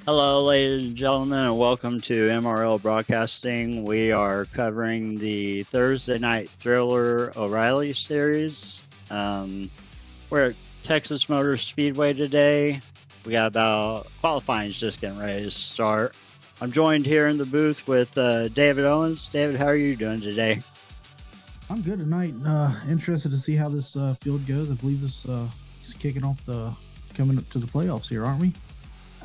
Hello, ladies and gentlemen, and welcome to MRL Broadcasting. We are covering the Thursday Night Thriller O'Reilly series. We're at Texas Motor Speedway today. We got about qualifying's just getting ready to start. I'm joined here in the booth with David Owens. David, how are you doing today? I'm good tonight. Interested to see how this field goes. I believe this is kicking off coming up to the playoffs here, aren't we?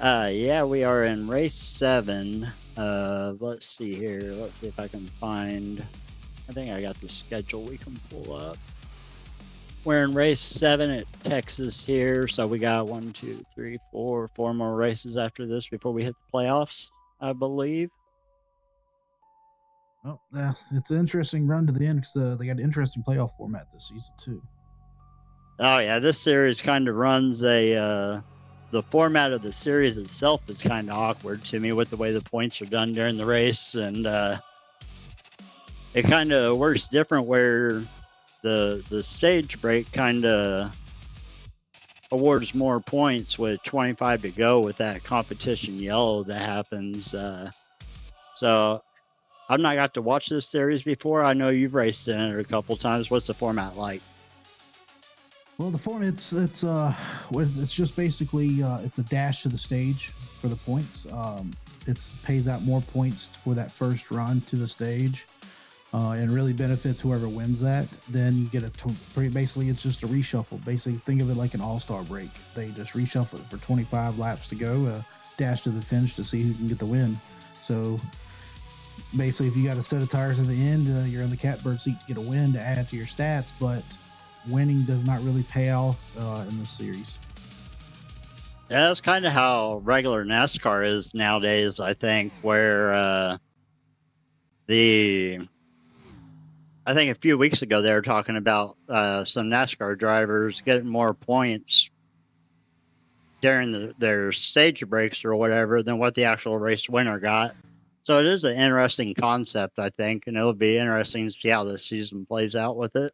Yeah, we are in race 7. Let's see here. Let's see if I can find. I think I got the schedule we can pull up. We're in race 7 at Texas here, so we got 1, 2, 3, 4 more races after this before we hit the playoffs, I believe. Oh, yeah, it's an interesting run to the end because they got an interesting playoff format this season too. Oh yeah, this series kind of runs the format of the series itself is kind of awkward to me with the way the points are done during the race, and it kind of works different where the stage break kind of awards more points with 25 to go with that competition yellow that happens. So I've not got to watch this series before. I know you've raced in it a couple times. What's the format like? Well, the format it's just basically it's a dash to the stage for the points. It pays out more points for that first run to the stage. And really benefits whoever wins that. Then you get basically it's just a reshuffle. Basically, think of it like an all-star break. They just reshuffle it for 25 laps to go, dash to the finish to see who can get the win. So basically, if you got a set of tires at the end, you're in the catbird seat to get a win to add to your stats. But winning does not really pay off in this series. Yeah, that's kind of how regular NASCAR is nowadays, I think, where I think a few weeks ago they were talking about some NASCAR drivers getting more points during their stage breaks or whatever than what the actual race winner got. So it is an interesting concept, I think, and it'll be interesting to see how this season plays out with it.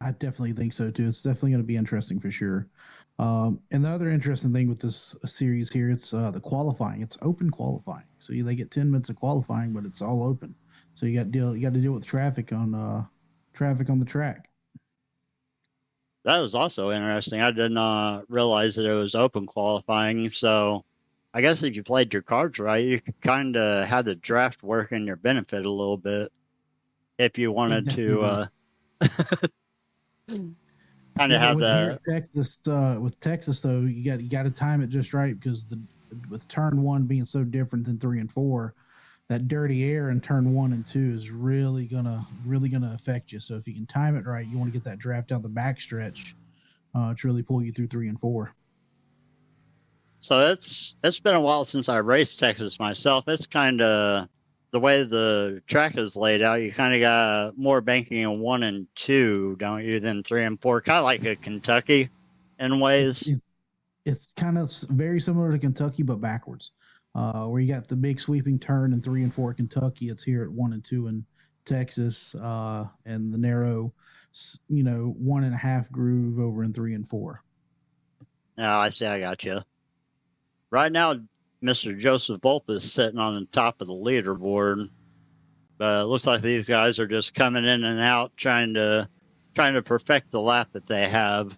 I definitely think so too. It's definitely going to be interesting for sure. And the other interesting thing with this series here, it's the qualifying. It's open qualifying, so they get 10 minutes of qualifying, but it's all open. So you got to deal with traffic on the track. That was also interesting. I did not realize that it was open qualifying. So I guess if you played your cards right, you could kind of have the draft work in your benefit a little bit if you wanted to kind of Yeah, have with the. Texas though, you got to time it just right because with turn one being so different than 3 and 4, that dirty air in turn 1 and 2 is really gonna affect you. So if you can time it right, you want to get that draft down the backstretch to really pull you through 3 and 4. So it's been a while since I raced Texas myself. It's kind of the way the track is laid out. You kind of got more banking in 1 and 2, don't you, than 3 and 4? Kind of like a Kentucky in ways. It's kind of very similar to Kentucky, but backwards. Where you got the big sweeping turn in 3 and 4 Kentucky, it's here at 1 and 2 in Texas, and the narrow, 1.5 groove over in 3 and 4. Now I see. I got you. Right now, Mr. Joseph Volp is sitting on the top of the leaderboard, but it looks like these guys are just coming in and out, trying to perfect the lap that they have,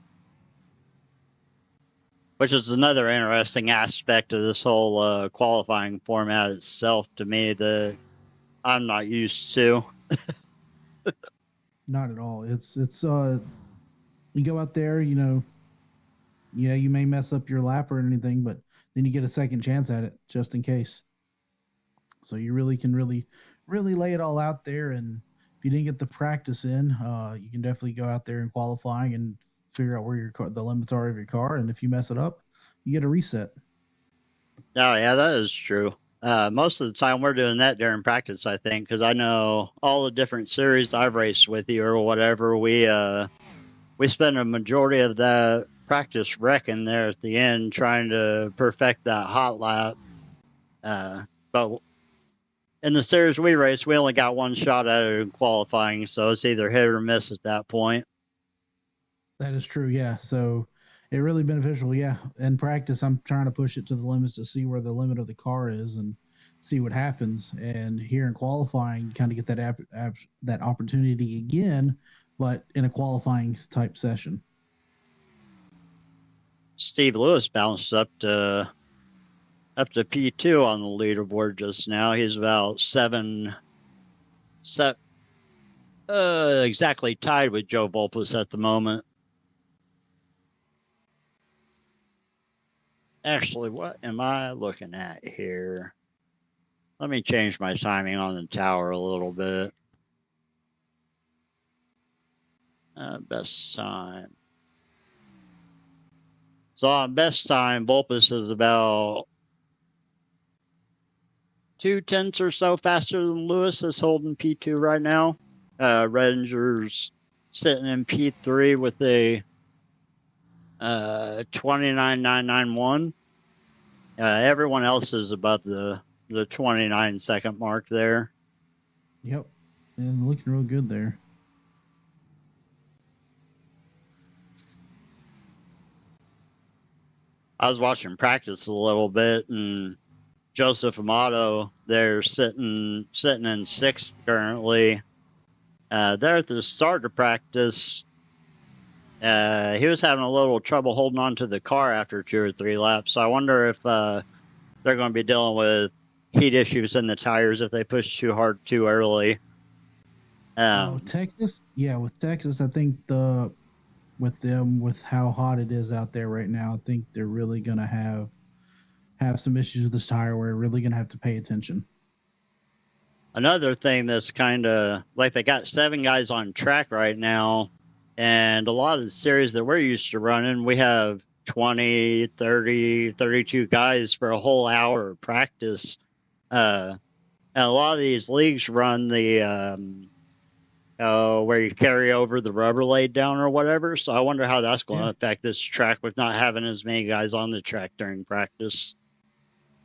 which is another interesting aspect of this whole qualifying format itself to me that I'm not used to. Not at all. It's you go out there, you may mess up your lap or anything, but then you get a second chance at it just in case. So you really can really lay it all out there, and if you didn't get the practice in, you can definitely go out there in qualifying and figure out where the limits are of your car, and if you mess it up, you get a reset. Oh yeah, that is true. Most of the time we're doing that during practice, I think, because I know all the different series I've raced with you or whatever. We spend a majority of that practice wrecking there at the end, trying to perfect that hot lap. But in the series we race, we only got one shot at it in qualifying, so it's either hit or miss at that point. That is true, yeah. So It really beneficial, yeah. In practice, I'm trying to push it to the limits to see where the limit of the car is and see what happens. And here in qualifying, you kind of get that opportunity again, but in a qualifying type session. Steve Lewis bounced up to P2 on the leaderboard just now. He's about exactly tied with Joe Volpus at the moment. Actually, what am I looking at here? Let me change my timing on the tower a little bit. Best time. So on best time, Volpus is about 2/10 or so faster than Lewis is holding P2 right now. Redinger's sitting in P3 with a 29.991. Everyone else is above the 29 second mark there. Yep. And looking real good there. I was watching practice a little bit, and Joseph Amato, they're sitting in sixth currently. There at the start of practice, he was having a little trouble holding on to the car after 2 or 3 laps. So I wonder if they're going to be dealing with heat issues in the tires if they push too hard too early. Texas, with Texas, I think with how hot it is out there right now, I think they're really going to have some issues with this tire where they're really going to have to pay attention. Another thing that's kind of like they got 7 guys on track right now, and a lot of the series that we're used to running, we have 20, 30, 32 guys for a whole hour of practice. And a lot of these leagues run the where you carry over the rubber laid down or whatever. So I wonder how that's going to affect this track with not having as many guys on the track during practice.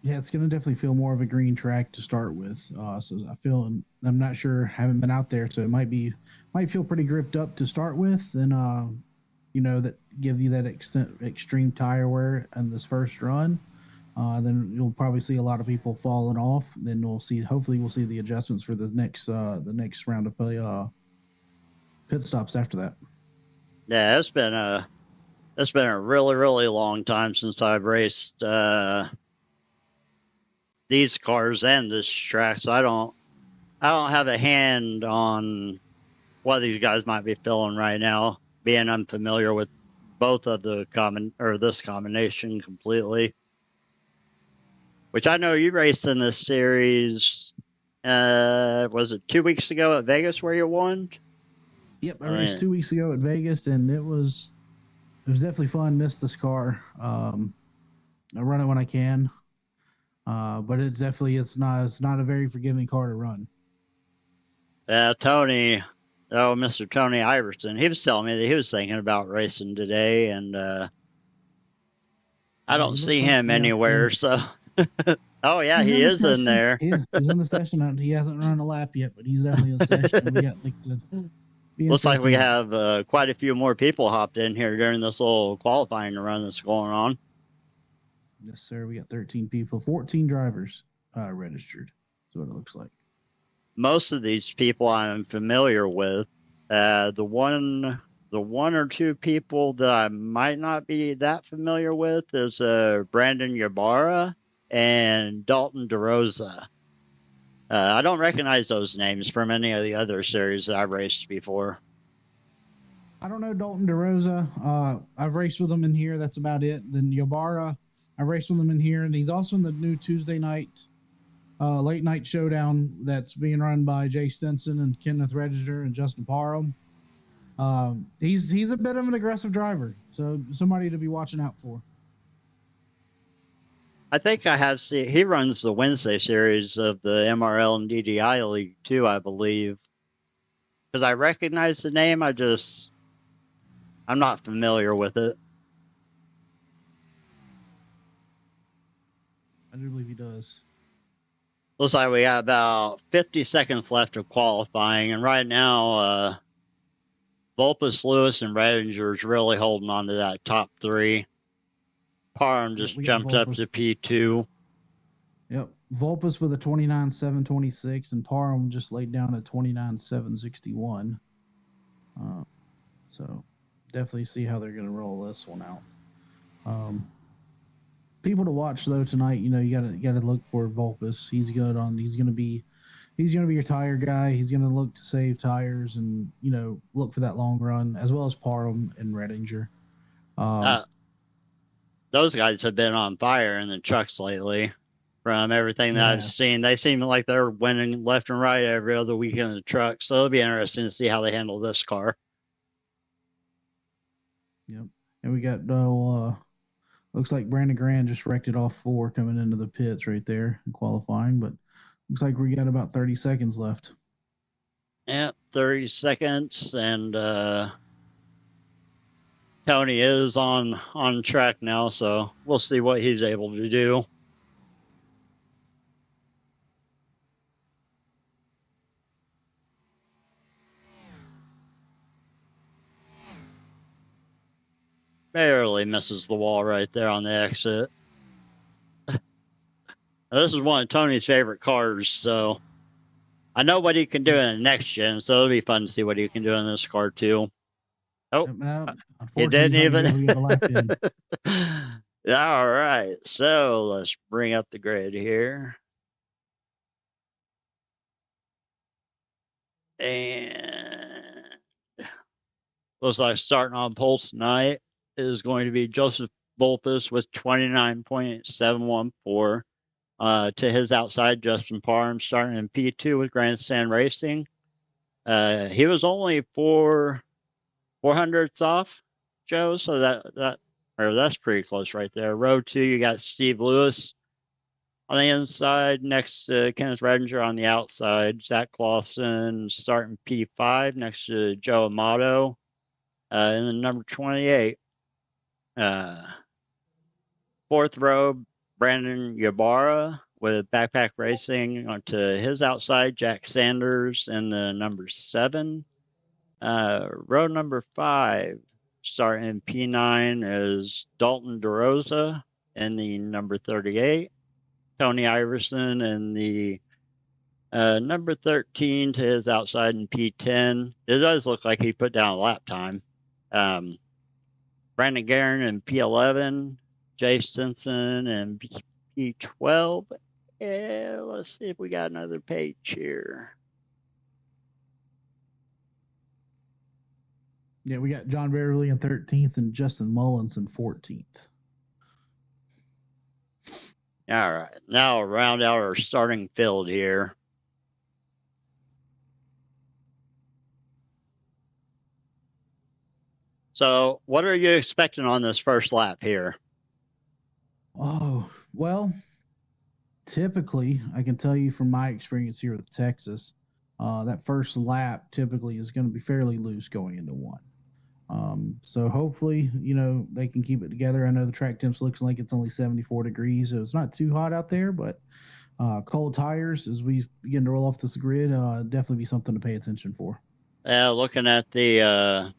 Yeah, it's going to definitely feel more of a green track to start with. So I feel, I'm not sure, haven't been out there, so it might feel pretty gripped up to start with, and that give you that extreme tire wear in this first run. Then you'll probably see a lot of people falling off. Then hopefully we'll see the adjustments for the next round of pit stops after that. Yeah, it's been a really, really long time since I've raced these cars and this track, so I don't have a hand on what these guys might be feeling right now, being unfamiliar with both of this combination completely. Which I know you raced in this series. Was it 2 weeks ago at Vegas where you won? Yep, I raced 2 weeks ago at Vegas, and it was definitely fun. Missed this car. I run it when I can. But it's not a very forgiving car to run. Yeah, Mr. Tony Iverson, he was telling me that he was thinking about racing today, and I don't see him anywhere. So, oh yeah, he is in there. He's in the session. He hasn't run a lap yet, but he's definitely in the session. We got looks like we have quite a few more people hopped in here during this little qualifying run that's going on. Yes, sir. We got 13 people, 14 drivers registered. That's what it looks like. Most of these people I'm familiar with. The one or two people that I might not be that familiar with is Brandon Ybarra and Dalton DeRosa. I don't recognize those names from any of the other series that I've raced before. I don't know Dalton DeRosa. I've raced with him in here. That's about it. Then Ybarra, I raced with him in here, and he's also in the new Tuesday night late night showdown that's being run by Jay Stinson and Kenneth Register and Justin Parham. He's a bit of an aggressive driver, so somebody to be watching out for. I think I have seen he runs the Wednesday series of the MRL and DDI League too, I believe. Because I recognize the name, I'm not familiar with it. I do believe he does. Looks like we got about 50 seconds left of qualifying, and right now Vulpus, Lewis, and Redinger's really holding on to that top 3. Parham just jumped up to P2. Yep. Vulpus with a 29.726, and Parham just laid down a 29.761. So definitely see how they're going to roll this one out. People to watch though tonight. You gotta look for Vulpus. He's good on. He's gonna be your tire guy. He's gonna look to save tires and look for that long run, as well as Parham and Redinger. Those guys have been on fire in the trucks lately. From everything that I've seen, they seem like they're winning left and right every other week in the truck. So it'll be interesting to see how they handle this car. Yep. And we got looks like Brandon Grand just wrecked it off 4 coming into the pits right there in qualifying, but looks like we got about 30 seconds left. Yeah, 30 seconds, and Tony is on track now, so we'll see what he's able to do. Barely misses the wall right there on the exit. This is one of Tony's favorite cars, so I know what he can do in the next gen, so it'll be fun to see what he can do in this car too. Oh, he didn't even. All right, so let's bring up the grid here. And looks like starting on pole tonight is going to be Joseph Vulpus with 29.714. To his outside, Justin Parham starting in P2 with Grandstand Racing. He was only 400ths off, Joe, so that's pretty close right there. Row 2, you got Steve Lewis on the inside, next to Kenneth Redinger on the outside. Zach Clausen starting P5 next to Joe Amato in the number 28. Fourth row, Brandon Ybarra with Backpack Racing onto his outside. Jack Sanders in the number 7. Row number 5, starting P9 is Dalton DeRosa in the number 38. Tony Iverson in the number 13 to his outside in P10. It does look like he put down a lap time. Brandon Guerin in P11. Jay Stinson in P12. Let's see if we got another page here. Yeah, we got John Beverly in 13th and Justin Mullins in 14th. All right, now we'll round out our starting field here. So, what are you expecting on this first lap here? Oh, well, typically, I can tell you from my experience here with Texas, that first lap typically is going to be fairly loose going into one. So hopefully, they can keep it together. I know the track temps looks like it's only 74 degrees, so it's not too hot out there, but cold tires as we begin to roll off this grid, definitely be something to pay attention for. Looking at the,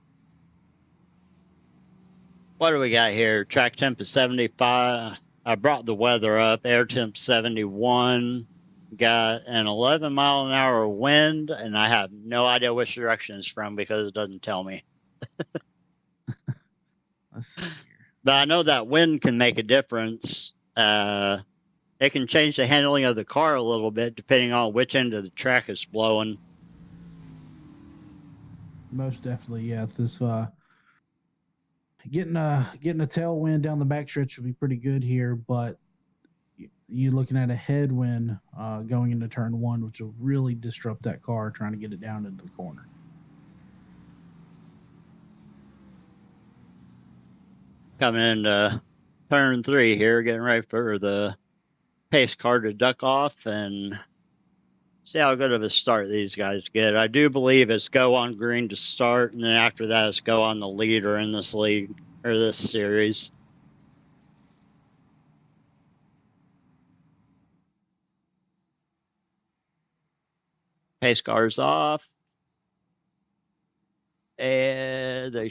what do we got here? Track temp is 75. I brought the weather up. Air temp 71. Got an 11-mile-an-hour wind, and I have no idea which direction it's from because it doesn't tell me. Let's see here. But I know that wind can make a difference. It can change the handling of the car a little bit depending on which end of the track is blowing. Most definitely, yeah. This getting a tailwind down the backstretch would be pretty good here, but you're looking at a headwind going into turn 1, which will really disrupt that car trying to get it down into the corner. Coming into turn 3 here, getting ready for the pace car to duck off and see how good of a start these guys get. I do believe it's go on green to start, and then after that it's go on the leader in this league or this series. Pace car's off. And the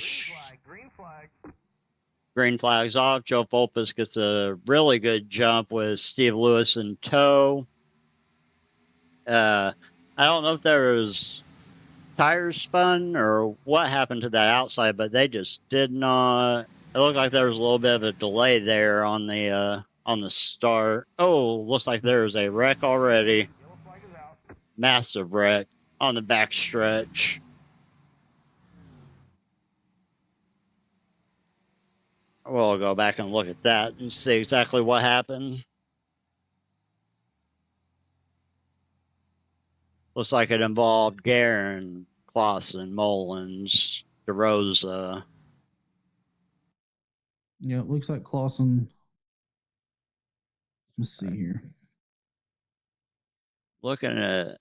Green flags off. Joe Fulpus gets a really good jump with Steve Lewis in tow. I don't know if there was tires spun or what happened to that outside, but they just did not. It looked like there was a little bit of a delay there on the start. Oh, looks like there's a wreck already. Massive wreck on the back stretch. We'll go back and look at that and see exactly what happened. Looks like it involved Guerin, Clausen, Mullins, DeRosa. Yeah, it looks like Clausen. Let's see here. Looking at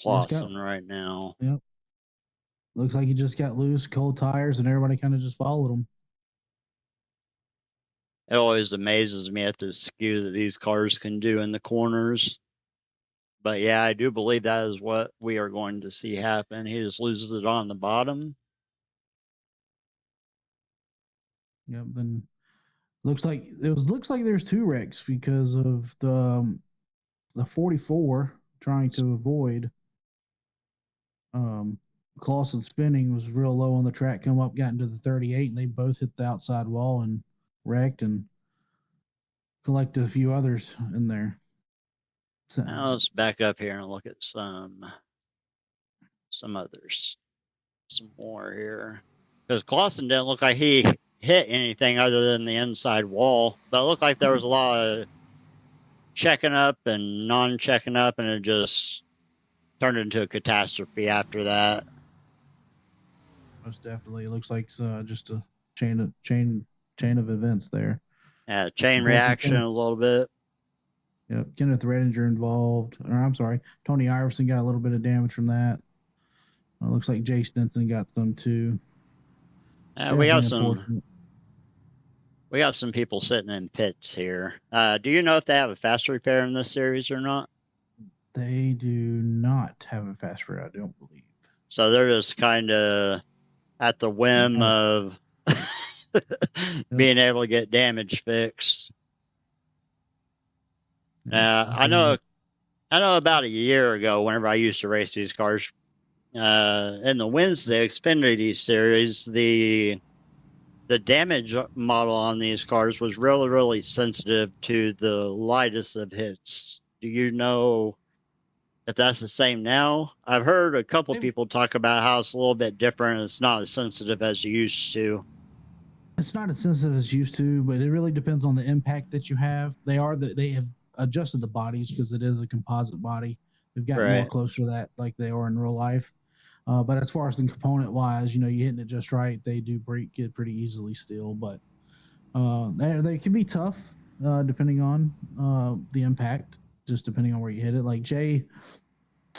Clausen right now. Yep. Looks like he just got loose, cold tires, and everybody kind of just followed him. It always amazes me at the skew that these cars can do in the corners. But yeah, I do believe that is what we are going to see happen. He just loses it on the bottom. Yep. Then looks like there's two wrecks because of the 44 trying to avoid Clausen spinning was real low on the track, come up, got into the 38, and they both hit the outside wall and wrecked and collected a few others in there. So, now let's back up here and look at some others. Some more here. Because Clausen didn't look like he hit anything other than the inside wall. But it looked like there was a lot of checking up and non-checking up, and it just turned into a catastrophe after that. Most definitely. It looks like just a chain of events there. Yeah, chain reaction a little bit. Yep, Kenneth Redinger involved. Or I'm sorry, Tony Iverson got a little bit of damage from that. Looks like Jay Stinson got some too. We got some people sitting in pits here. Do you know if they have a fast repair in this series or not? They do not have a fast repair, I don't believe. So they're just kind of at the whim of being able to get damage fixed. I know about a year ago, whenever I used to race these cars, in the Wednesday Xfinity series, the damage model on these cars was really, really sensitive to the lightest of hits. Do you know if that's the same now? I've heard a couple people talk about how it's a little bit different. It's not as sensitive as you used to. It's not as sensitive as used to, but it really depends on the impact that you have. They have adjusted the bodies because it is a composite body. They've gotten more closer to that like they are in real life. But as far as the component wise, you're hitting it just right. They do break it pretty easily still, but they can be tough depending on the impact, just depending on where you hit it. Like Jay,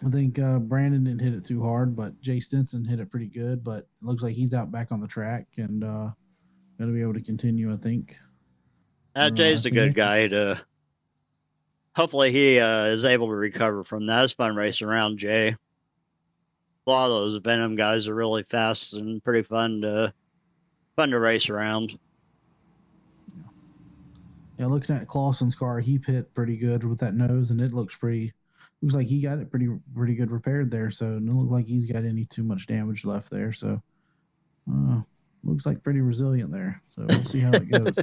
I think Brandon didn't hit it too hard, but Jay Stinson hit it pretty good. But it looks like he's out back on the track and going to be able to continue, I think. Jay's a good guy to. Hopefully he is able to recover from that. It's fun racing around Jay. A lot of those Venom guys are really fast and pretty fun to race around. Yeah, looking at Clausen's car, he pit pretty good with that nose, and it looks like he got it pretty good repaired there. So it doesn't look like he's got any too much damage left there. So looks like pretty resilient there. So we'll see how it goes.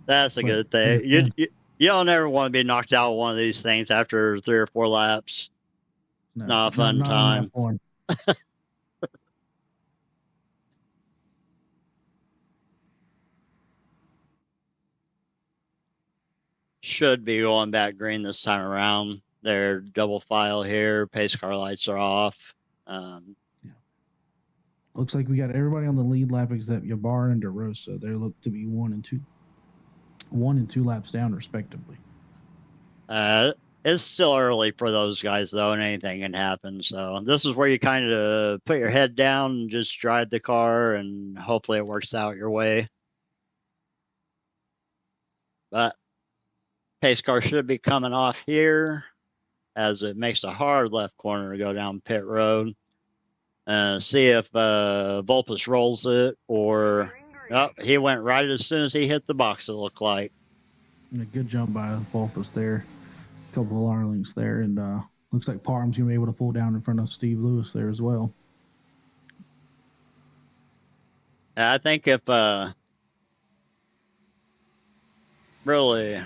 That's a good thing. You don't ever want to be knocked out of one of these things after 3 or 4 laps. No, not a fun time. Should be going back green this time around. They're double file here. Pace car lights are off. Looks like we got everybody on the lead lap except Yabar and DeRosa. They look to be 1 and 2 laps down respectively. It's still early for those guys though, and anything can happen. So this is where you kind of put your head down and just drive the car, and hopefully it works out your way. But pace car should be coming off here as it makes a hard left corner to go down pit road. See if Vulpus rolls it, or he went right as soon as he hit the box, it looked like. A good jump by Vulpus there. A couple of alarm links there, and looks like Parham's going to be able to pull down in front of Steve Lewis there as well. I think if really,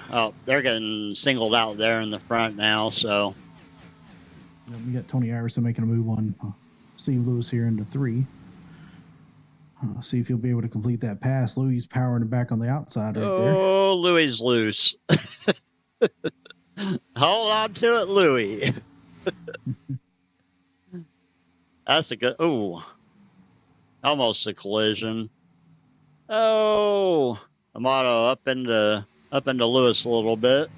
they're getting singled out there in the front now, so. We got Tony Iverson making a move on Steve Lewis here into 3. See if he'll be able to complete that pass. Louis powering it back on the outside right there. Oh, Louis loose. Hold on to it, Louis. That's a good. Ooh, almost a collision. Oh, Amato up into Lewis a little bit.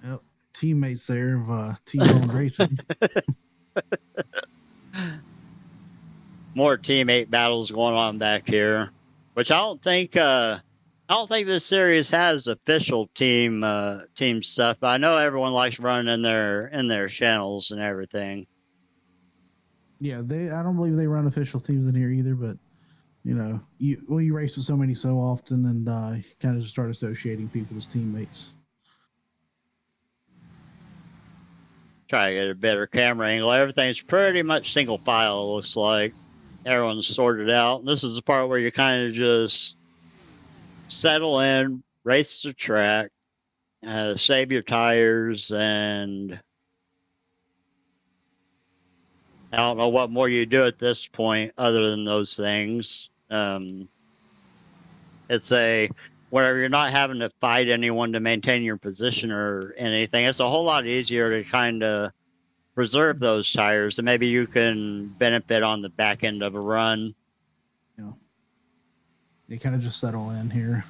Yep, teammates there of T-Bone Racing. More teammate battles going on back here, which I don't think this series has official team stuff, but I know everyone likes running in their channels and everything. Yeah, I don't believe they run official teams in here either, but you know, you race with so many so often, and you kind of just start associating people as teammates. Try to get a better camera angle. Everything's pretty much single file, it looks like. Everyone's sorted out. This is the part where you kind of just settle in, race the track, save your tires, and I don't know what more you do at this point other than those things. It's whenever you're not having to fight anyone to maintain your position or anything, it's a whole lot easier to kind of preserve those tires, and maybe you can benefit on the back end of a run. Yeah, they kind of just settle in here.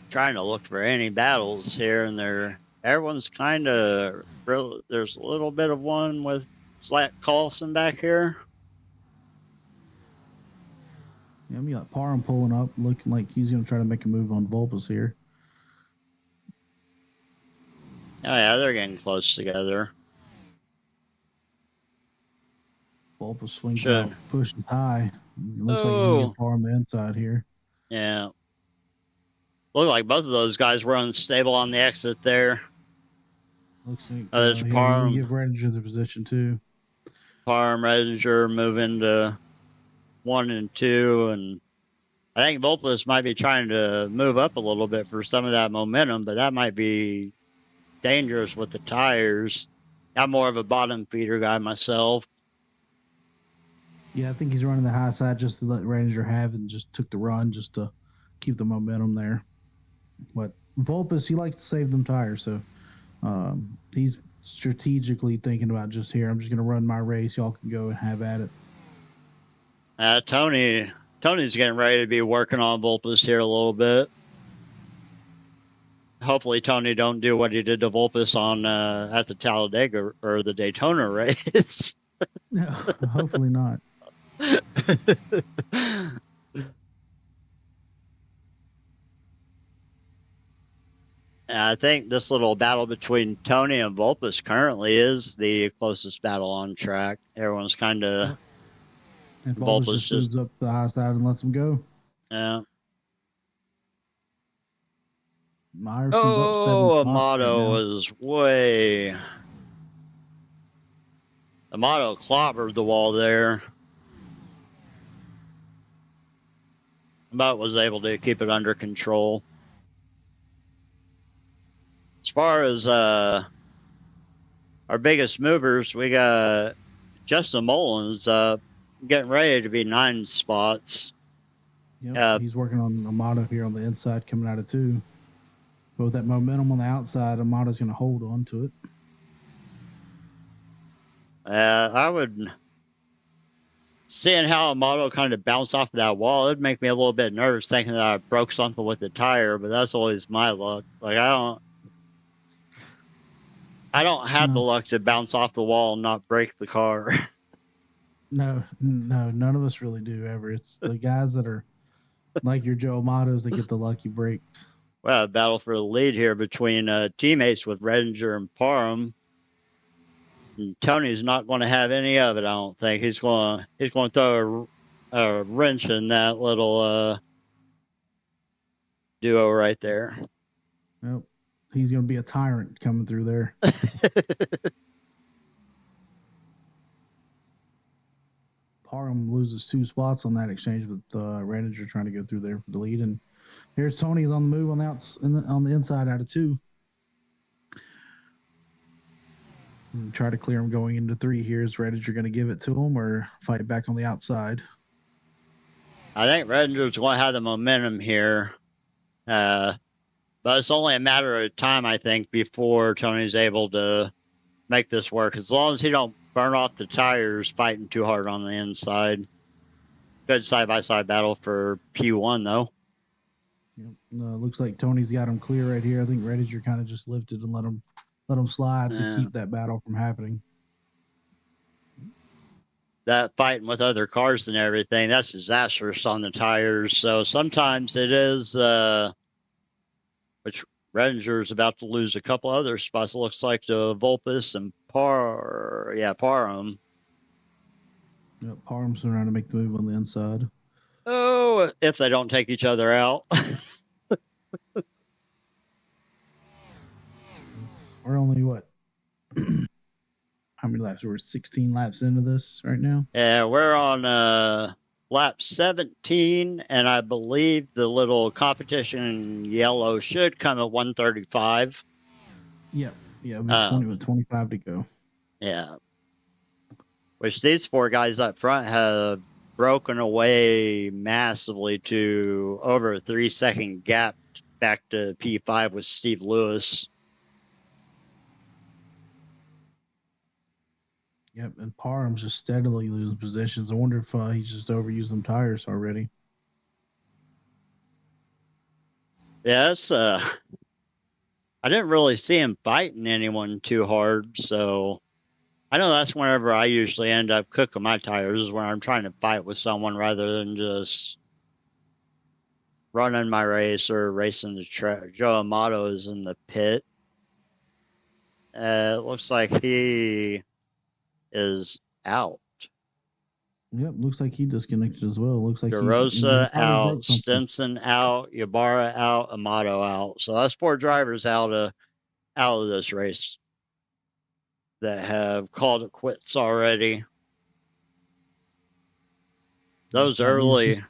Trying to look for any battles here, and everyone's kind of there's a little bit of one with Slack Carlson back here. Yeah, we got Parham pulling up, looking like he's going to try to make a move on Vulpus here. Oh yeah, they're getting close together. Vulpus swings out, pushes high. Looks like he's going to get Parham the inside here. Yeah. Looked like both of those guys were unstable on the exit there. Looks like there's Parham. Give Redinger the position too. Parham, Redinger moving to 1 and 2, and I think Vulpus might be trying to move up a little bit for some of that momentum, but that might be dangerous with the tires. I'm more of a bottom feeder guy myself. Yeah, I think he's running the high side just to let Redinger have, and just took the run just to keep the momentum there. But Vulpus, he likes to save them tires, so he's strategically thinking about just here, I'm just going to run my race. Y'all can go and have at it. Tony's getting ready to be working on Vulpus here a little bit. Hopefully Tony don't do what he did to Vulpus on at the Talladega or the Daytona race. No, hopefully not. I think this little battle between Tony and Vulpus currently is the closest battle on track. Everyone's kind of... And Vulpus just moves up the high side and lets him go. Yeah. Amato is way... Amato clobbered the wall there. But was able to keep it under control. As far as our biggest movers, we got Justin Mullins getting ready to be 9 spots. Yep, he's working on Amato here on the inside, coming out of 2. But with that momentum on the outside, Amato's going to hold on to it. I would... Seeing how Amato kind of bounced off of that wall, it'd make me a little bit nervous thinking that I broke something with the tire, but that's always my luck. Like, I don't have the luck to bounce off the wall and not break the car. No, none of us really do ever. It's the guys that are like your Joe Amatos that get the lucky breaks. Well, a battle for the lead here between teammates with Redinger and Parham. And Tony's not going to have any of it, I don't think. He's going to throw a wrench in that little duo right there. Nope. He's going to be a tyrant coming through there. Parham loses 2 spots on that exchange with Redinger trying to go through there for the lead. And here's Tony's on the move on the inside out of 2. And try to clear him going into 3 here. Is Redinger going to give it to him or fight back on the outside? I think Redinger's going to have the momentum here. But it's only a matter of time, I think, before Tony's able to make this work. As long as he don't burn off the tires fighting too hard on the inside. Good side-by-side battle for P1, though. Yep. Looks like Tony's got him clear right here. I think Redinger kind of just lifted and let him slide to keep that battle from happening. That fighting with other cars and everything, that's disastrous on the tires. So sometimes it is, which Redinger's about to lose a couple other spots. It looks like to Volpus and Parham. Yep, Parham's trying to make the move on the inside. Oh, if they don't take each other out. We're only, what? How many laps? We're 16 laps into this right now? Yeah, we're on lap 17, and I believe the little competition in yellow should come at 135. Yep. Yeah, with 25 to go. Yeah. Which these 4 guys up front have broken away massively to over a 3-second gap back to P5 with Steve Lewis. Yep, and Parham's just steadily losing positions. I wonder if he's just overused them tires already. Yes, I didn't really see him fighting anyone too hard, so I know that's whenever I usually end up cooking my tires, is when I'm trying to fight with someone rather than just running my race or racing the track. Joe Amato is in the pit. It looks like he is out. Yep, looks like he disconnected as well. Looks like DeRosa out, Stinson out, Ybarra out, Amato out. So that's 4 drivers out of this race that have called it quits already. Those early,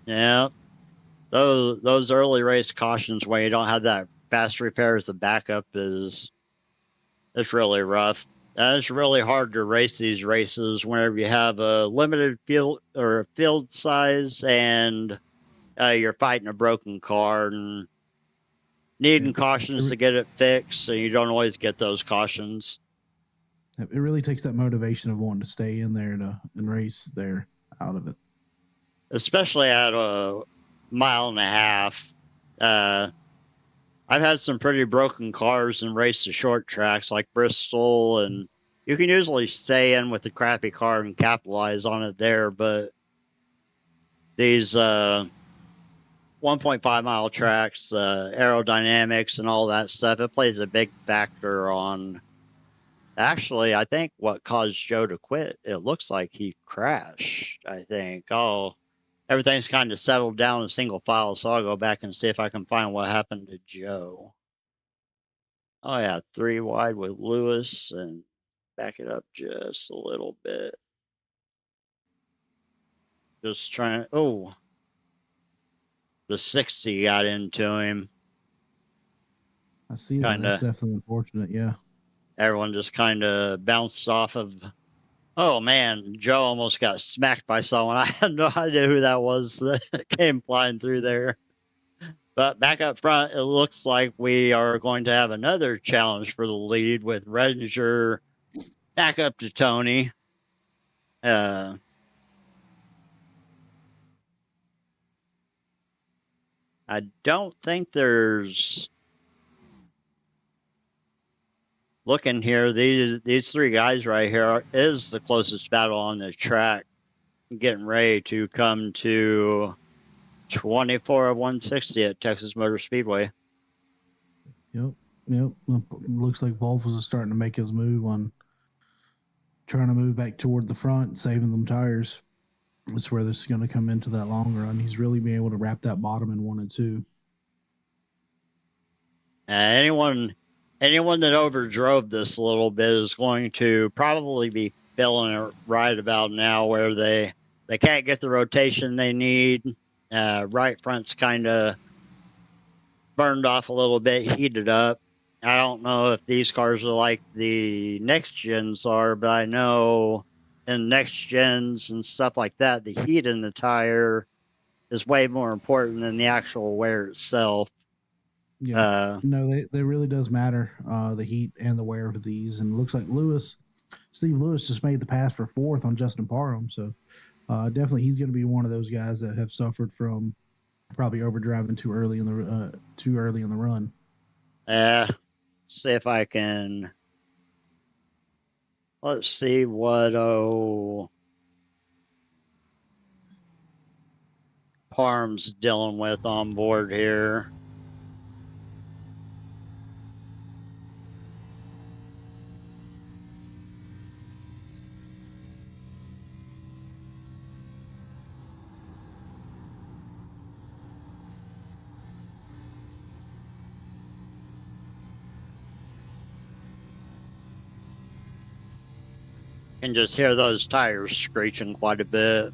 yeah, those early race cautions where you don't have that fast repair as a backup it's really rough. It's really hard to race these races whenever you have a limited field or field size and you're fighting a broken car and needing cautions to get it fixed, so you don't always get those cautions. It really takes that motivation of wanting to stay in there and race there out of it. Especially at a 1.5 miles. I've had some pretty broken cars and raced the short tracks like Bristol, and you can usually stay in with a crappy car and capitalize on it there, but these 1.5 mile tracks, aerodynamics and all that stuff, it plays a big factor on actually, I think what caused Joe to quit. It looks like he crashed, I think. Everything's kind of settled down in single file, so I'll go back and see if I can find what happened to Joe. Oh, yeah, 3 wide with Lewis, and back it up just a little bit. Just trying to, the 60 got into him. I see that. That's definitely unfortunate, yeah. Everyone just kind of bounced off of, oh man, Joe almost got smacked by someone. I had no idea who that was that came flying through there. But back up front, it looks like we are going to have another challenge for the lead with Redinger back up to Tony. I don't think there's... Looking here, these 3 guys right here is the closest battle on the track, getting ready to come to 24 of 160 at Texas Motor Speedway. Yep. Looks like Wolfos is starting to make his move on trying to move back toward the front, saving them tires. That's where this is going to come into that long run. He's really been able to wrap that bottom in 1 and 2. Anyone that overdrove this a little bit is going to probably be feeling it right about now, where they can't get the rotation they need. Right front's kind of burned off a little bit, heated up. I don't know if these cars are like the next gens are, but I know in next gens and stuff like that, the heat in the tire is way more important than the actual wear itself. Yeah. No, they really does matter, the heat and the wear of these. And it looks like Steve Lewis just made the pass for 4th on Justin Parham. So definitely he's going to be one of those guys that have suffered from probably overdriving too early in the run. See if I can. Let's see what Parham's dealing with on board here. Can just hear those tires screeching quite a bit.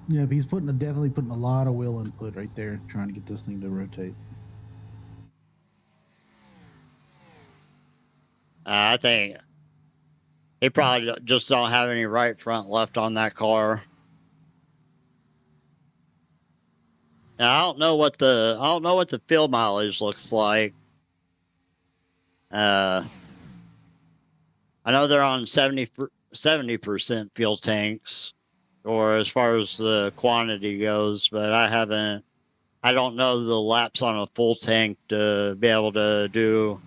Yeah, he's definitely putting a lot of wheel input right there, trying to get this thing to rotate. I think he probably just don't have any right front left on that car. Now, I don't know what the field mileage looks like. I know they're on 70% fuel tanks, or as far as the quantity goes, but I don't know the laps on a full tank to be able to do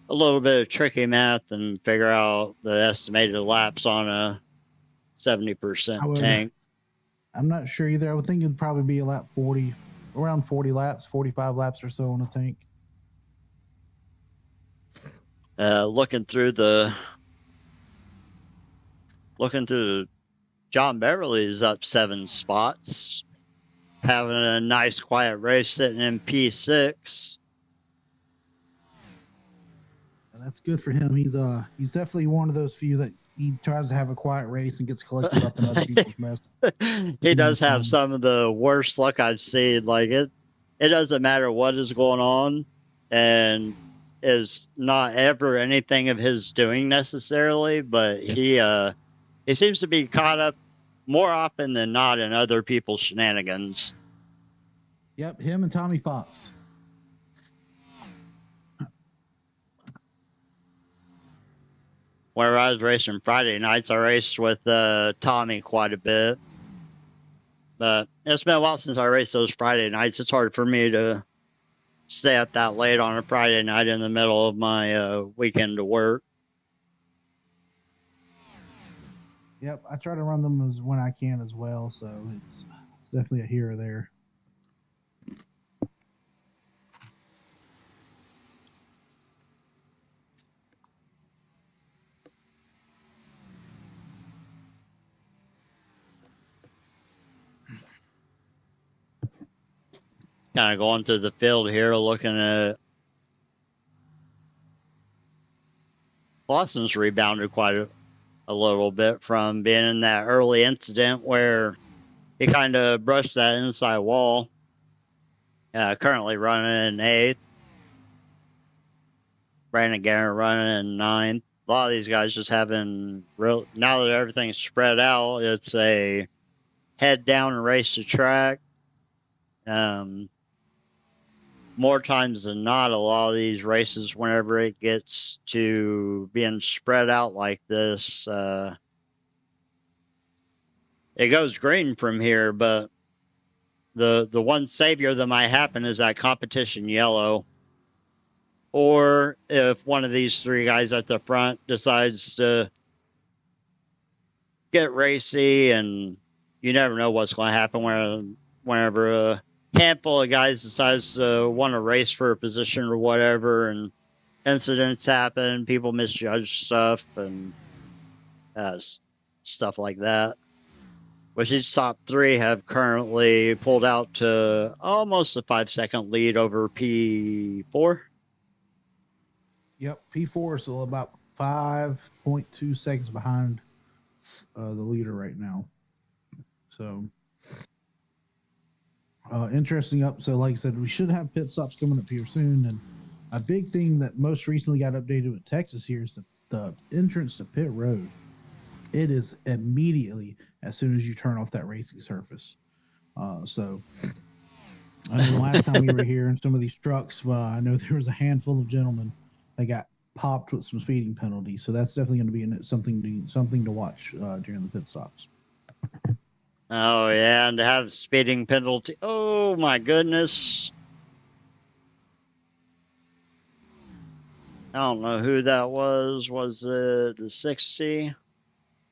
a little bit of tricky math and figure out the estimated laps on a 70% tank. I'm not sure either. I would think it'd probably be around 40 laps, 45 laps or so on a tank. Looking through John Beverly's up 7 spots, having a nice quiet race, sitting in P6. And that's good for him. He's definitely one of those few that he tries to have a quiet race and gets collected up in other people's mess. He does have some of the worst luck I've seen. Like it doesn't matter what is going on, and is not ever anything of his doing necessarily, but he seems to be caught up more often than not in other people's shenanigans. Yep, him and Tommy Fox. Where I was racing Friday nights, I raced with Tommy quite a bit. But it's been a while since I raced those Friday nights. It's hard for me to stay up that late on a Friday night in the middle of my weekend to work. Yep, I try to run them as when I can as well, so it's definitely a here or there. Kind of going through the field here, looking at Clausen's rebounded quite a little bit from being in that early incident where he kind of brushed that inside wall. Currently running in 8th. Brandon Garrett running in 9th. A lot of these guys just having now that everything's spread out, it's a head down and race the track. More times than not, a lot of these races, whenever it gets to being spread out like this, it goes green from here, but the one savior that might happen is that competition yellow. Or if one of these 3 guys at the front decides to get racy and, you never know what's going to happen whenever a handful of guys decides to want to race for a position or whatever, and incidents happen, people misjudge stuff, and stuff like that. Which each top three have currently pulled out to almost a 5-second lead over P4. Yep, P4 is still about 5.2 seconds behind the leader right now. So, interesting up. So, like I said, we should have pit stops coming up here soon. And a big thing that most recently got updated with Texas here is the entrance to pit road. It is immediately as soon as you turn off that racing surface. So, I know the last time we were here in some of these trucks, I know there was a handful of gentlemen that got popped with some speeding penalties. So that's definitely going to be something to watch during the pit stops. Oh yeah, and to have speeding penalty. Oh my goodness. I don't know who that was. Was it the 60? I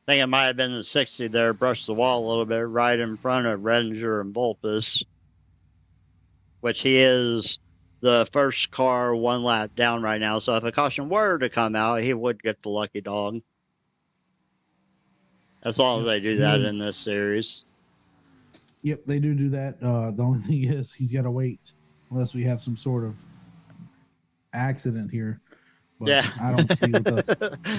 think it might have been the 60 there. Brushed the wall a little bit right in front of Redinger and Volpus, which he is the first car one lap down right now. So if a caution were to come out, he would get the lucky dog. As long as they do that in this series. Yep, they do that. The only thing is he's got to wait unless we have some sort of accident here. But yeah. I don't see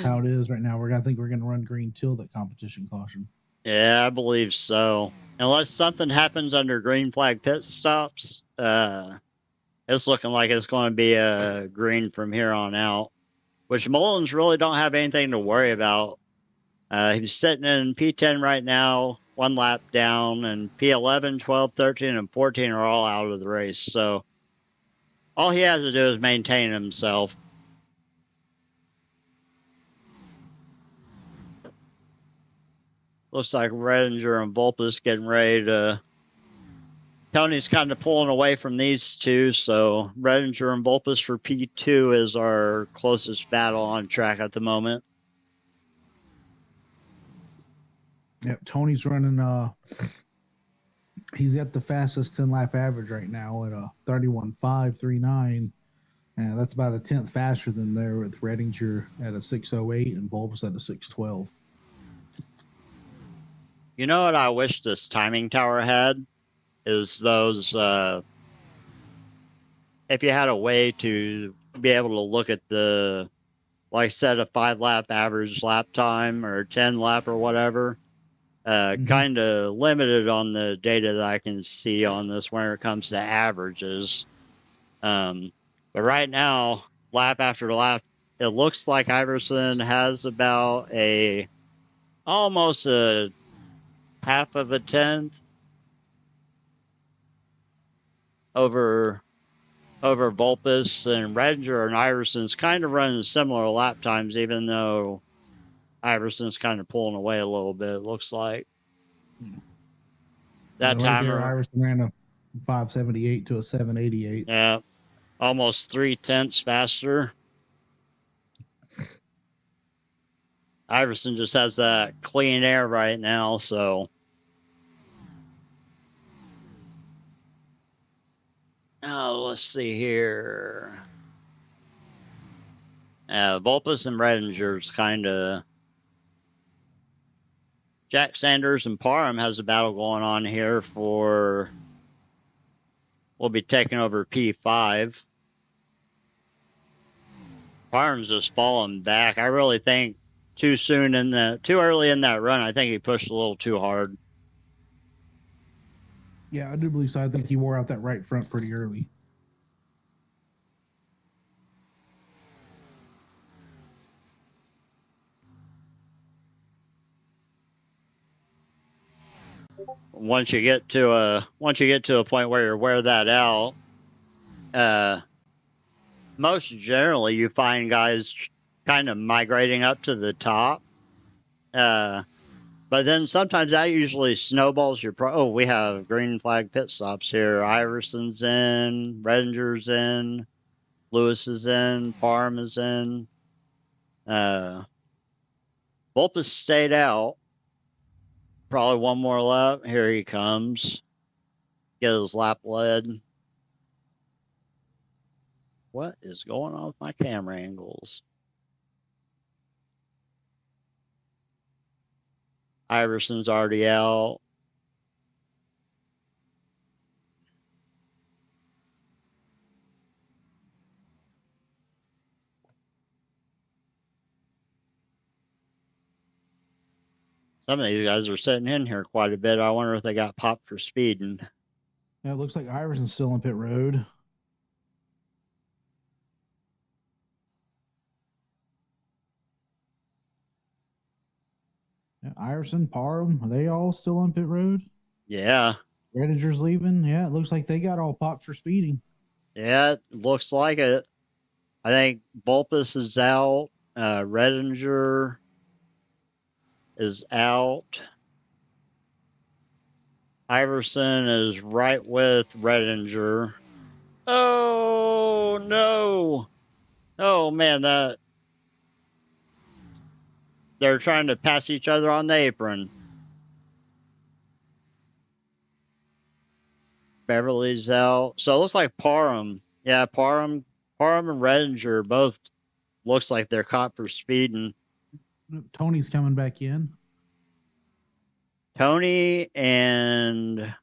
how it is right now. I think we're going to run green till the competition caution. Yeah, I believe so. Unless something happens under green flag pit stops, it's looking like it's going to be a green from here on out. Which Mullins really don't have anything to worry about. He's sitting in P10 right now, one lap down, and P11, 12, 13, and 14 are all out of the race. So all he has to do is maintain himself. Looks like Redinger and Volpus getting ready to... Tony's kind of pulling away from these two, so Redinger and Volpus for P2 is our closest battle on track at the moment. Yep, Tony's running... he's got the fastest 10-lap average right now at a 31.539. And that's about a tenth faster than there with Redinger at a 6:08 and Volpus at a 6:12. You know what I wish this timing tower had? Is those, if you had a way to be able to look at the, like I said, a 5-lap average lap time or 10-lap or whatever, kind of limited on the data that I can see on this when it comes to averages. But right now, lap after lap, it looks like Iverson has about almost a half of a tenth over Volpus, and Redinger and Iverson's kind of running similar lap times, even though Iverson's kind of pulling away a little bit, it looks like. That time Iverson ran a 5:78 to a 7:88. Yeah, almost 0.3 faster. Iverson just has that clean air right now, so... Now, let's see here. Volpus and Redinger's kind of... Jack Sanders and Parham has a battle going on here for... We'll be taking over P5. Parham's just falling back. I really think too early in that run, I think he pushed a little too hard. Yeah, I do believe so. I think he wore out that right front pretty early. Once you get to a point where you wear that out, most generally you find guys kind of migrating up to the top. But then sometimes that usually snowballs your we have green flag pit stops here. Iverson's in, Redinger's in, Lewis is in, Parham is in. Volpus stayed out. probably one more lap. Here he comes. Get his lap led. What is going on with my camera angles? Iverson's already out. Some of these guys are sitting in here quite a bit. I wonder if they got popped for speeding. Yeah, it looks like Iverson's still on pit road. Yeah, Iverson, Parham, are they all still on pit road? Yeah. Redinger's leaving. Yeah, it looks like they got all popped for speeding. Yeah, it looks like it. I think Vulpes is out. Redinger is out. Iverson is right with Redinger. Oh, no. Oh, man, they're trying to pass each other on the apron. Beverly's out. So it looks like Parham. Yeah, Parham and Redinger both looks like they're caught for speeding. Tony's coming back in. Tony and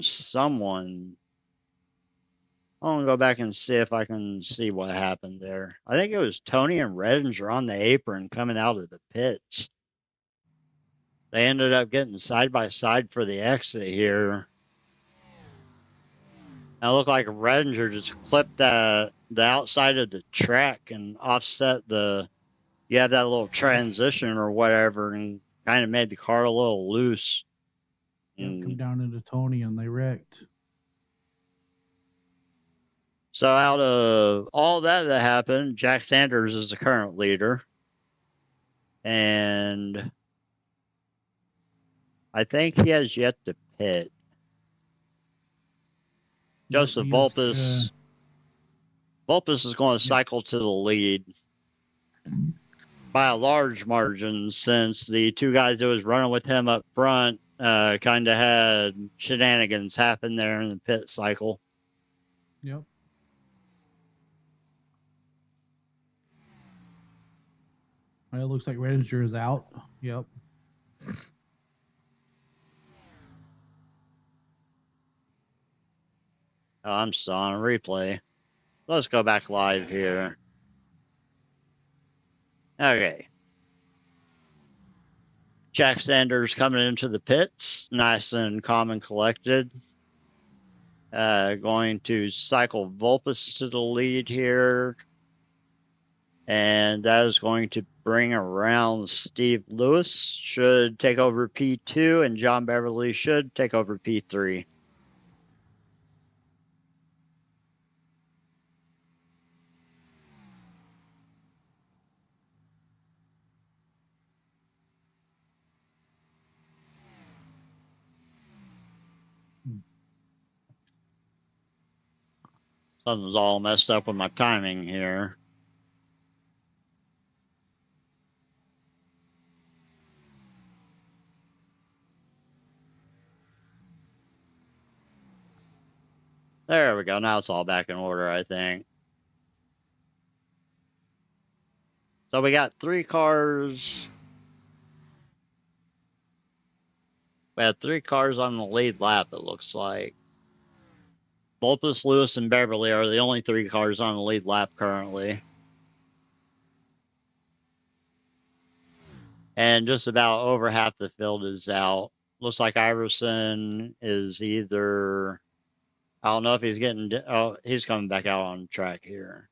someone. I want to go back and see if I can see what happened there. I think it was Tony and Redinger on the apron coming out of the pits. They ended up getting side by side for the exit here. Now it looked like Redinger just clipped the outside of the track and offset you have that little transition or whatever and kind of made the car a little loose. Come down into Tony and they wrecked. So out of all that happened, Jack Sanders is the current leader. And I think he has yet to pit. Joseph Vulpes. Vulpes is going to cycle to the lead by a large margin since the two guys that was running with him up front kind of had shenanigans happen there in the pit cycle. Yep. It looks like Redinger is out. Yep. Oh, I'm still on a replay. Let's go back live here. Okay. Jack Sanders coming into the pits, nice and calm and collected. Going to cycle Vulpes to the lead here. And that is going to bring around Steve Lewis. Should take over P2, and John Beverly should take over P3. Something's all messed up with my timing here. There we go. Now it's all back in order, I think. So we got 3 cars. We had 3 cars on the lead lap, it looks like. Vulpes, Lewis, and Beverly are the only 3 cars on the lead lap currently. And just about over half the field is out. Looks like Iverson is either... I don't know if he's getting... Oh, he's coming back out on track here.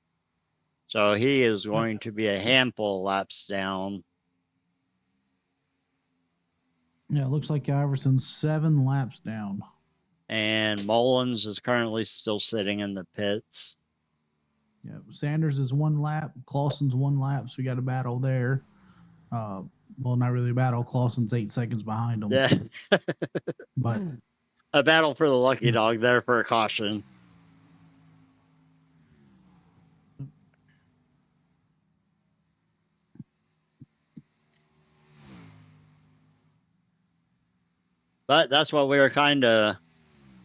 So he is going to be a handful of laps down. Yeah, it looks like Iverson's 7 laps down. And Mullins is currently still sitting in the pits. Yeah, Sanders is 1 lap. Clausen's 1 lap, so we got a battle there. Well, not really a battle. Clausen's 8 seconds behind him. Yeah. But a battle for the lucky dog there for a caution. But that's what we were kind of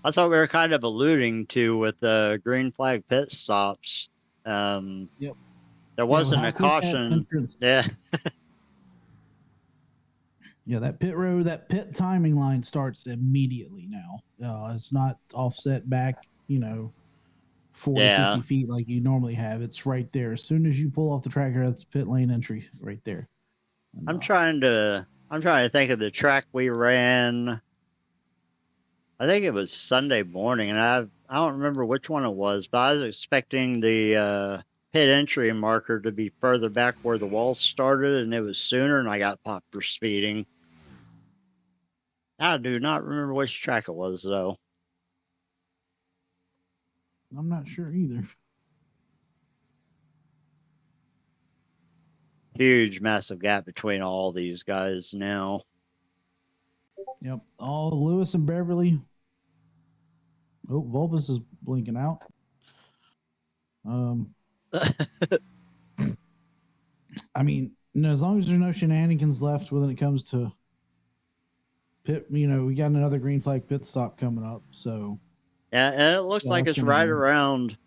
alluding to with the green flag pit stops. Yep. There wasn't how a quick that caution. entrance- Yeah. Yeah, that pit road, that pit timing line starts immediately now. It's not offset back, 40, Yeah. 50 feet like you normally have. It's right there. As soon as you pull off the tracker, that's pit lane entry right there. And, I'm trying to think of the track we ran. I think it was Sunday morning, and I don't remember which one it was, but I was expecting the pit entry marker to be further back where the wall started, and it was sooner, and I got popped for speeding. I do not remember which track it was, though. I'm not sure either. Huge, massive gap between all these guys now. Yep. Oh, Lewis and Beverly. Oh, Volbus is blinking out. I mean, as long as there's no shenanigans left when it comes to pit, we got another green flag pit stop coming up. So yeah, and it looks like it's right around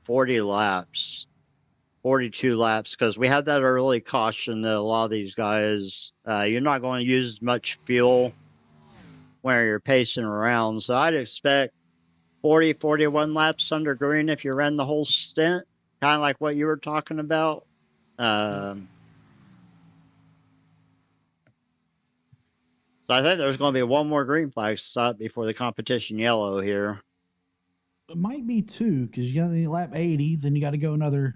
40 laps. 42 laps, because we had that early caution that a lot of these guys, you're not going to use as much fuel when you're pacing around. So I'd expect 40, 41 laps under green if you ran the whole stint, kind of like what you were talking about. So I think there's going to be one more green flag stop before the competition yellow here. It might be two, because you got the lap 80, then you got to go another.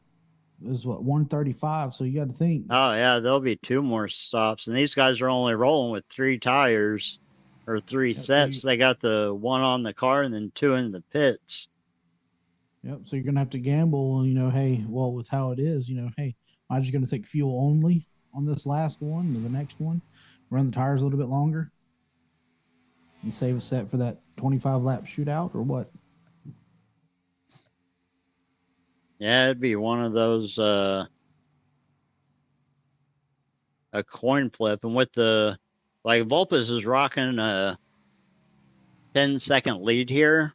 Is what 135, so you got to think. Oh yeah, there'll be two more stops, and these guys are only rolling with 3 tires or 3 sets. They got the one on the car and then 2 in the pits. Yep. So you're gonna have to gamble, and hey, well, with how it is, hey, I'm just gonna take fuel only on this last one and the next one, run the tires a little bit longer, and save a set for that 25 lap shootout, or what? Yeah, it'd be one of those a coin flip, and with the Vulpes is rocking a 10-second lead here,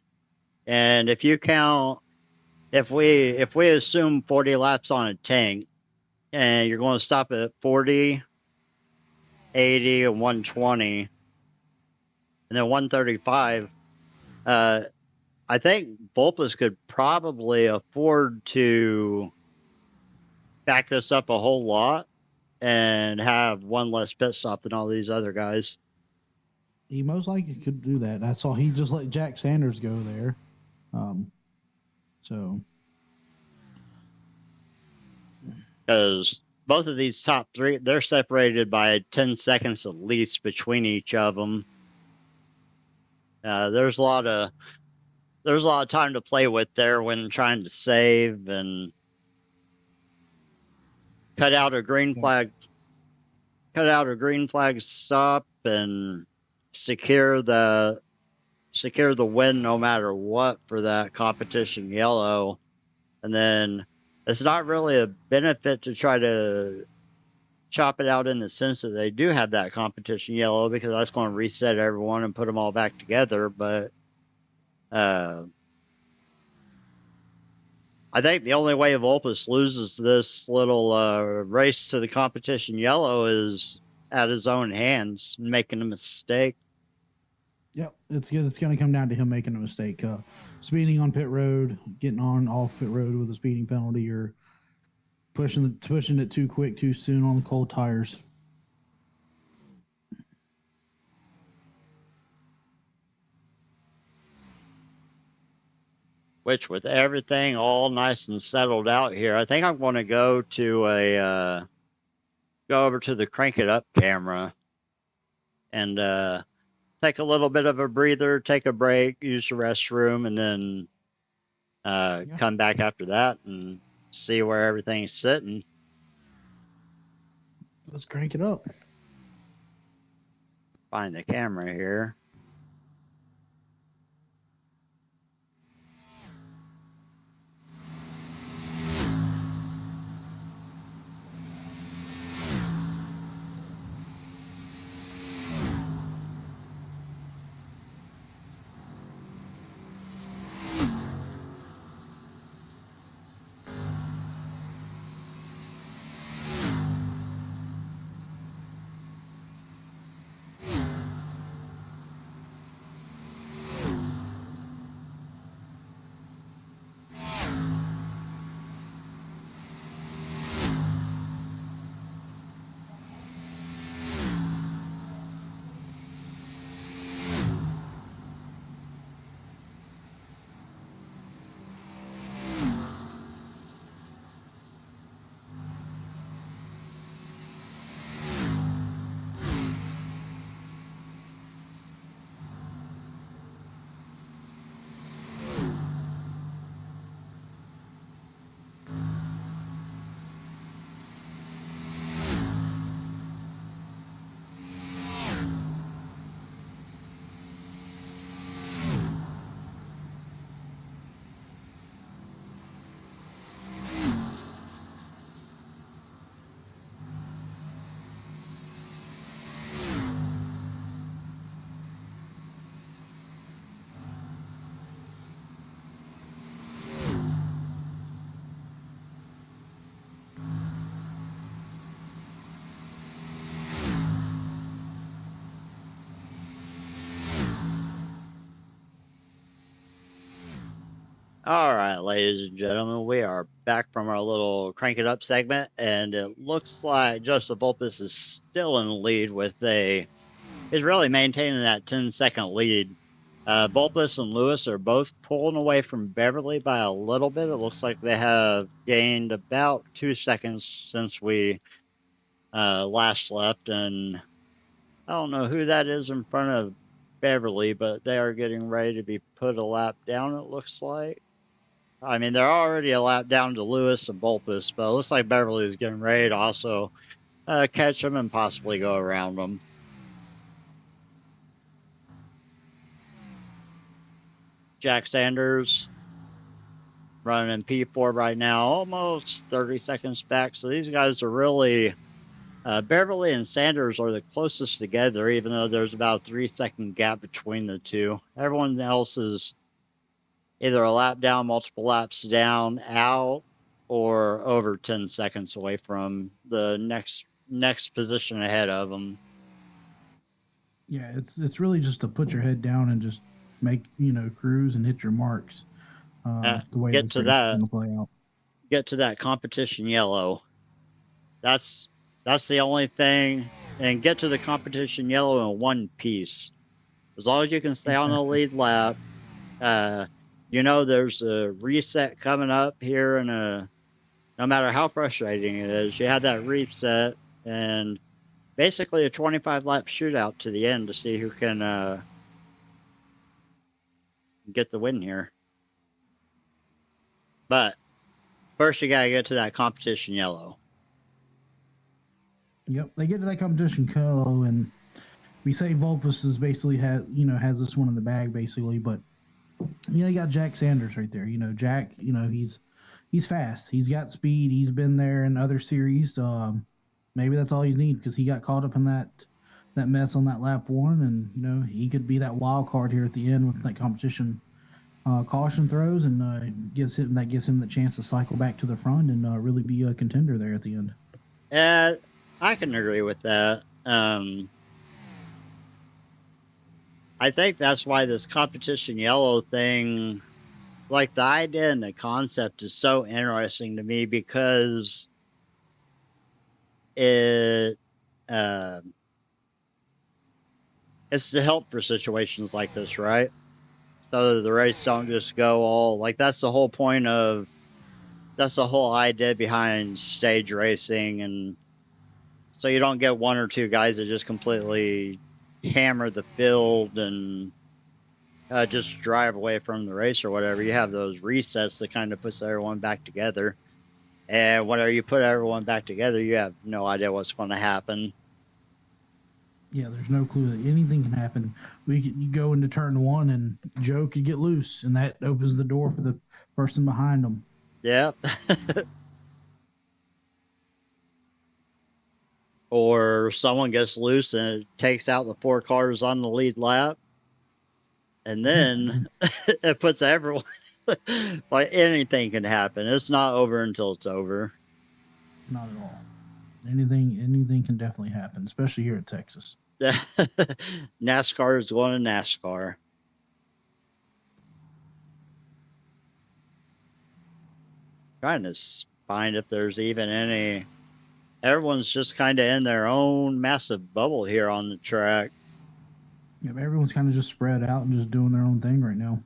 and if you count, if we assume 40 laps on a tank, and you're going to stop at 40, 80, and 120, and then 135, I think Vulpes could probably afford to back this up a whole lot and have one less pit stop than all these other guys. He most likely could do that. I saw he just let Jack Sanders go there. So because both of these top 3, they're separated by 10 seconds at least between each of them. There's a lot of time to play with there when trying to save and cut out a green flag stop and secure the win no matter what for that competition yellow. And then it's not really a benefit to try to chop it out in the sense that they do have that competition yellow, because that's going to reset everyone and put them all back together. But I think the only way Vulpes loses this little race to the competition yellow is at his own hands, making a mistake. Yep, it's good. It's going to come down to him making a mistake. Speeding on pit road, getting on off pit road with a speeding penalty, or pushing it too quick, too soon on the cold tires. Which, with everything all nice and settled out here, I think I'm going to go to go over to the Crank It Up camera and take a little bit of a breather, take a break, use the restroom, and then come back after that and see where everything's sitting. Let's crank it up. Find the camera here. All right, ladies and gentlemen, we are back from our little crank it up segment, and it looks like Joseph Volpus is still in the lead is really maintaining that 10-second lead. Volpus and Lewis are both pulling away from Beverly by a little bit. It looks like they have gained about 2 seconds since we last left, and I don't know who that is in front of Beverly, but they are getting ready to be put a lap down, it looks like. I mean, they're already a lap down to Lewis and Volpus, but it looks like Beverly is getting ready to also catch them and possibly go around them. Jack Sanders running in P4 right now, almost 30 seconds back. So these guys are really, Beverly and Sanders are the closest together, even though there's about a 3-second gap between the two. Everyone else is either a lap down, multiple laps down, out, or over 10 seconds away from the next position ahead of them. Yeah, it's really just to put your head down and just make, cruise and hit your marks. The way Get this to race is that. going to play out. Get to that competition yellow. That's the only thing. And get to the competition yellow in one piece. As long as you can stay on the lead lap, there's a reset coming up here, and no matter how frustrating it is, you have that reset and basically a 25 lap shootout to the end to see who can get the win here. But first, you gotta get to that competition yellow. Yep, they get to that competition yellow, and we say Volpus is basically has this one in the bag basically, but you got Jack Sanders right there. Jack, he's fast. He's got speed. He's been there in other series. Maybe that's all you need because he got caught up in that mess on that lap one, and he could be that wild card here at the end with that competition caution throws, and gives him the chance to cycle back to the front and really be a contender there at the end. I can agree with that. I think that's why this competition yellow thing, like the idea and the concept, is so interesting to me because it's to help for situations like this, right? So that the race don't just go all like that's the whole idea behind stage racing, and so you don't get one or two guys that just completely hammer the field and just drive away from the race or whatever. You have those resets that kind of puts everyone back together. And whenever you put everyone back together, you have no idea what's going to happen. Yeah, there's no clue that anything can happen. You go into turn one and Joe could get loose, and that opens the door for the person behind him. Yeah. Or someone gets loose and it takes out the 4 cars on the lead lap. And then it puts everyone, like anything can happen. It's not over until it's over. Not at all. Anything can definitely happen, especially here at Texas. NASCAR is going to NASCAR. Trying to find if there's even any. Everyone's just kind of in their own massive bubble here on the track. Yeah, everyone's kind of just spread out and just doing their own thing right now.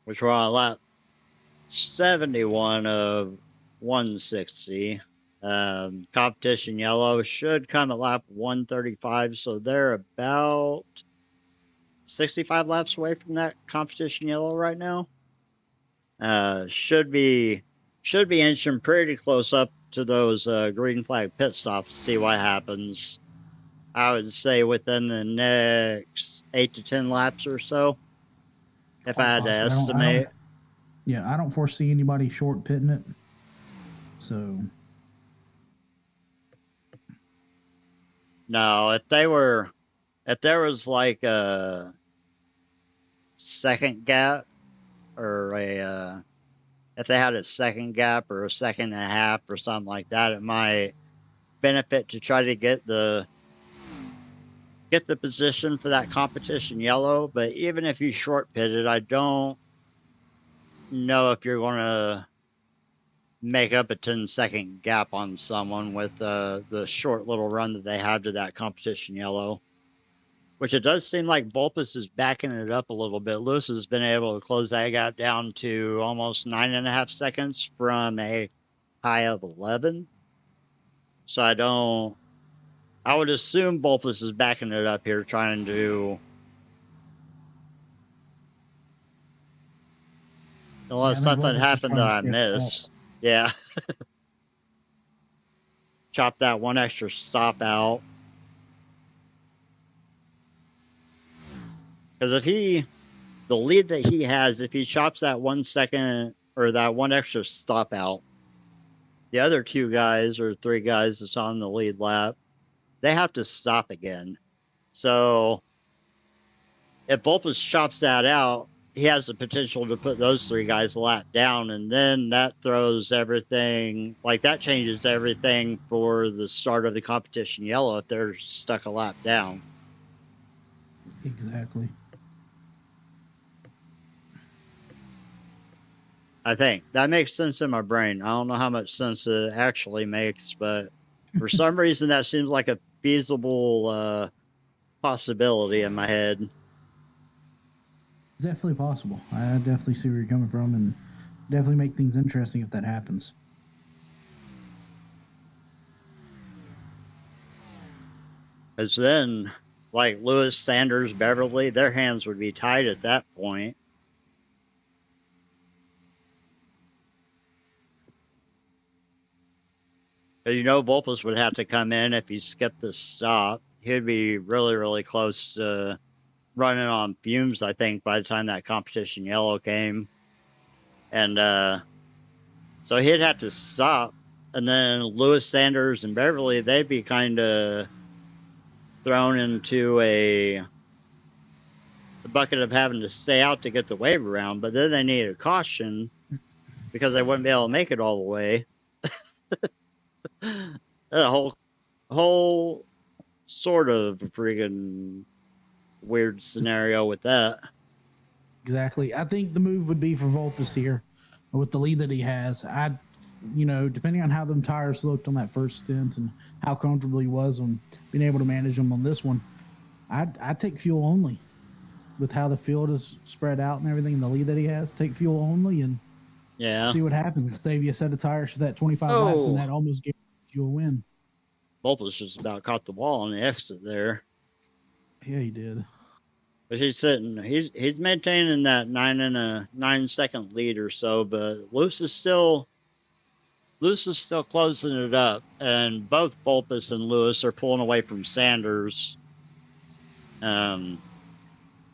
Which we're on lap 71 of 160. Competition yellow should come at lap 135, so they're about 65 laps away from that competition yellow right now. Should be inching pretty close up to those green flag pit stops to see what happens. I would say within the next 8 to 10 laps or so, if I had to estimate. I don't foresee anybody short pitting it. So no, if there was like a second gap or if they had a second gap or a second and a half or something like that, it might benefit to try to get the get the position for that competition yellow, but even if you short pitted, I don't know if you're going to make up a 10-second gap on someone with the short little run that they have to that competition yellow. Which it does seem like Vulpes is backing it up a little bit. Lewis has been able to close that gap down to almost 9.5 seconds from a high of 11. So I would assume Vulpes is backing it up here, trying to, unless I think something Vulpes is happened trying that to I stay at the missed. Yeah. Chop that one extra stop out. Because the lead that he has, if he chops that 1 second or that one extra stop out, the other 2 guys or 3 guys that's on the lead lap, they have to stop again. So if Vulpes chops that out, he has the potential to put those 3 guys a lap down, and then that throws everything, like that changes everything for the start of the competition yellow if they're stuck a lap down. Exactly. I think that makes sense in my brain. I don't know how much sense it actually makes, but for some reason that seems like a feasible possibility in my head. It's definitely possible. I definitely see where you're coming from, and definitely make things interesting if that happens. Because then, like Lewis, Sanders, Beverly, their hands would be tied at that point. You know, Volpus would have to come in if he skipped the stop. He'd be really, really close to running on fumes, I think, by the time that competition yellow came. And so he'd have to stop. And then Lewis, Sanders, and Beverly, they'd be kind of thrown into the bucket of having to stay out to get the wave around. But then they need a caution because they wouldn't be able to make it all the way. The whole sort of freaking weird scenario with that. Exactly. I think the move would be for Vulpes here with the lead that he has. Depending on how them tires looked on that first stint and how comfortable he was on being able to manage them on this one, I'd take fuel only with how the field is spread out and everything and the lead that he has. Take fuel only and see what happens. Save you a set of tires for that 25 laps, and that almost guarantees you a win. Vulpus just about caught the ball on the exit there. Yeah, he did. But he's maintaining that 9 second lead or so, but Luce is still closing it up, and both Vulpus and Lewis are pulling away from Sanders. They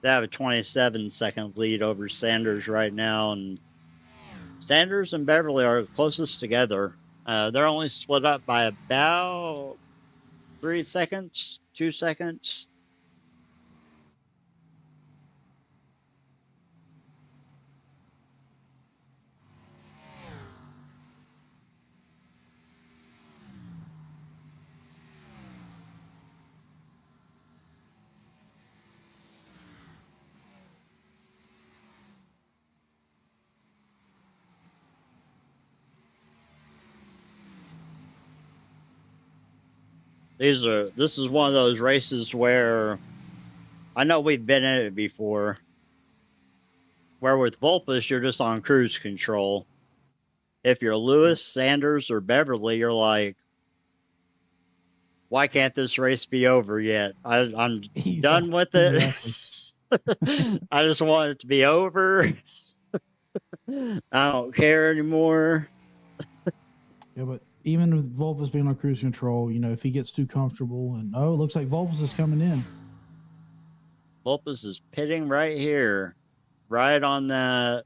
have a 27 second lead over Sanders right now, and Sanders and Beverly are closest together. They're only split up by about 3 seconds, 2 seconds. This is one of those races where I know we've been in it before, where with Vulpus, you're just on cruise control. If you're Lewis, Sanders, or Beverly, you're like, why can't this race be over yet? I'm done with it. Exactly. I just want it to be over. I don't care anymore. Yeah, but even with Vulpus being on cruise control, if he gets too comfortable and, it looks like Vulpus is coming in. Vulpus is pitting right here, right on that.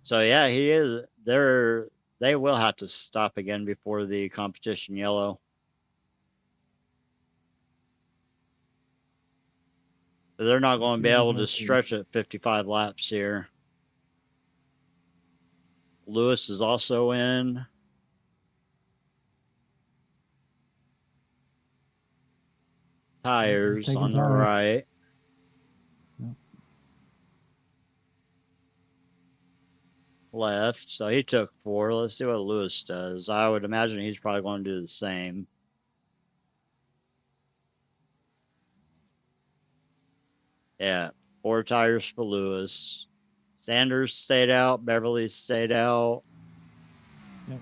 So yeah, he is there. They will have to stop again before the competition yellow. They're not going to be able to stretch it 55 laps here. Lewis is also in. tires on the tires. right. Yep. Left, so he took 4. Let's see what Lewis does. I would imagine he's probably going to do the same. Yeah, 4 tires for Lewis. Sanders stayed out. Beverly stayed out. Yep.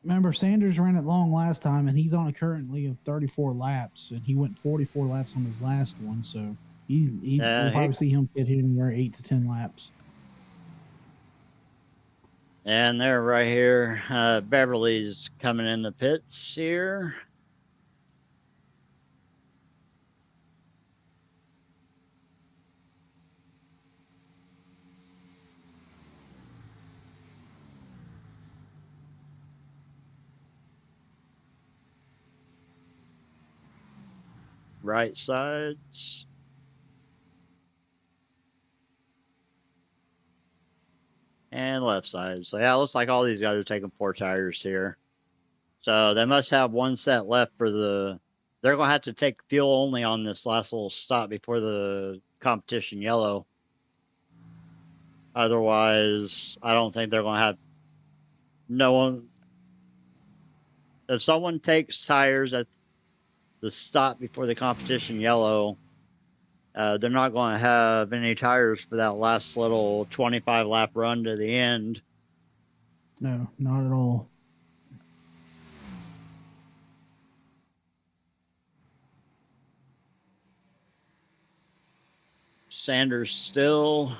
Remember, Sanders ran it long last time, and he's on a currently of 34 laps, and he went 44 laps on his last one, so we'll probably see him get anywhere 8 to 10 laps. And they're right here. Beverly's coming in the pits here. Right sides. And left side. So yeah, it looks like all these guys are taking 4 tires here. So they must have one set left for the... They're going to have to take fuel only on this last little stop before the competition yellow. Otherwise, I don't think they're going to have... No one... If someone takes tires at the stop before the competition yellow, they're not going to have any tires for that last little 25 lap run to the end. No, not at all. Sanders still.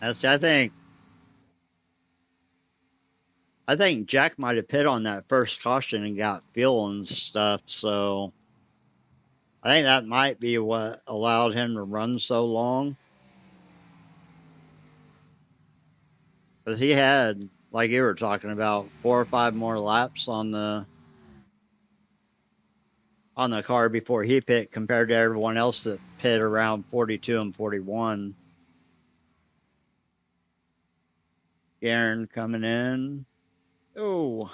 I think Jack might have pit on that first caution and got fuel and stuff, so I think that might be what allowed him to run so long. Because he had, like you were talking about, 4 or 5 more laps on the car before he pit compared to everyone else that pit around 42 and 41. Garen coming in. Oh.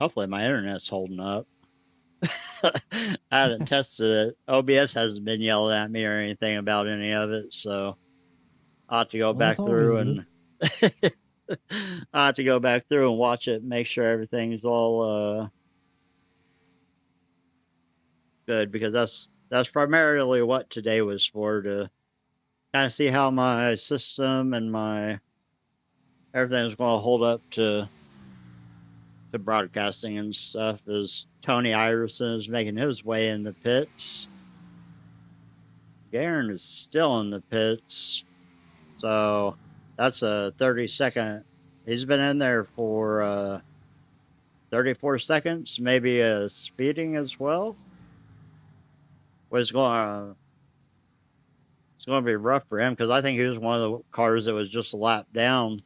Hopefully my internet's holding up. I haven't tested it. OBS hasn't been yelling at me or anything about any of it, so I'll have to go back through and I have to go back through and watch it and make sure everything's all good, because that's primarily what today was for, to kind of see how my system and my everything is going to hold up to broadcasting and stuff. As Tony Iverson is making his way in the pits. Garen is still in the pits, so that's a 30-second. He's been in there for 34 seconds, maybe a speeding as well. It's going to be rough for him, because I think he was one of the cars that was just a lap down.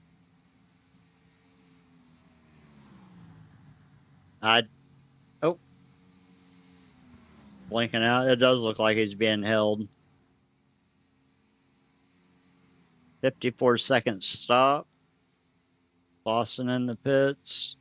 Blinking out. It does look like he's being held. 54-second stop. Lawson in the pits.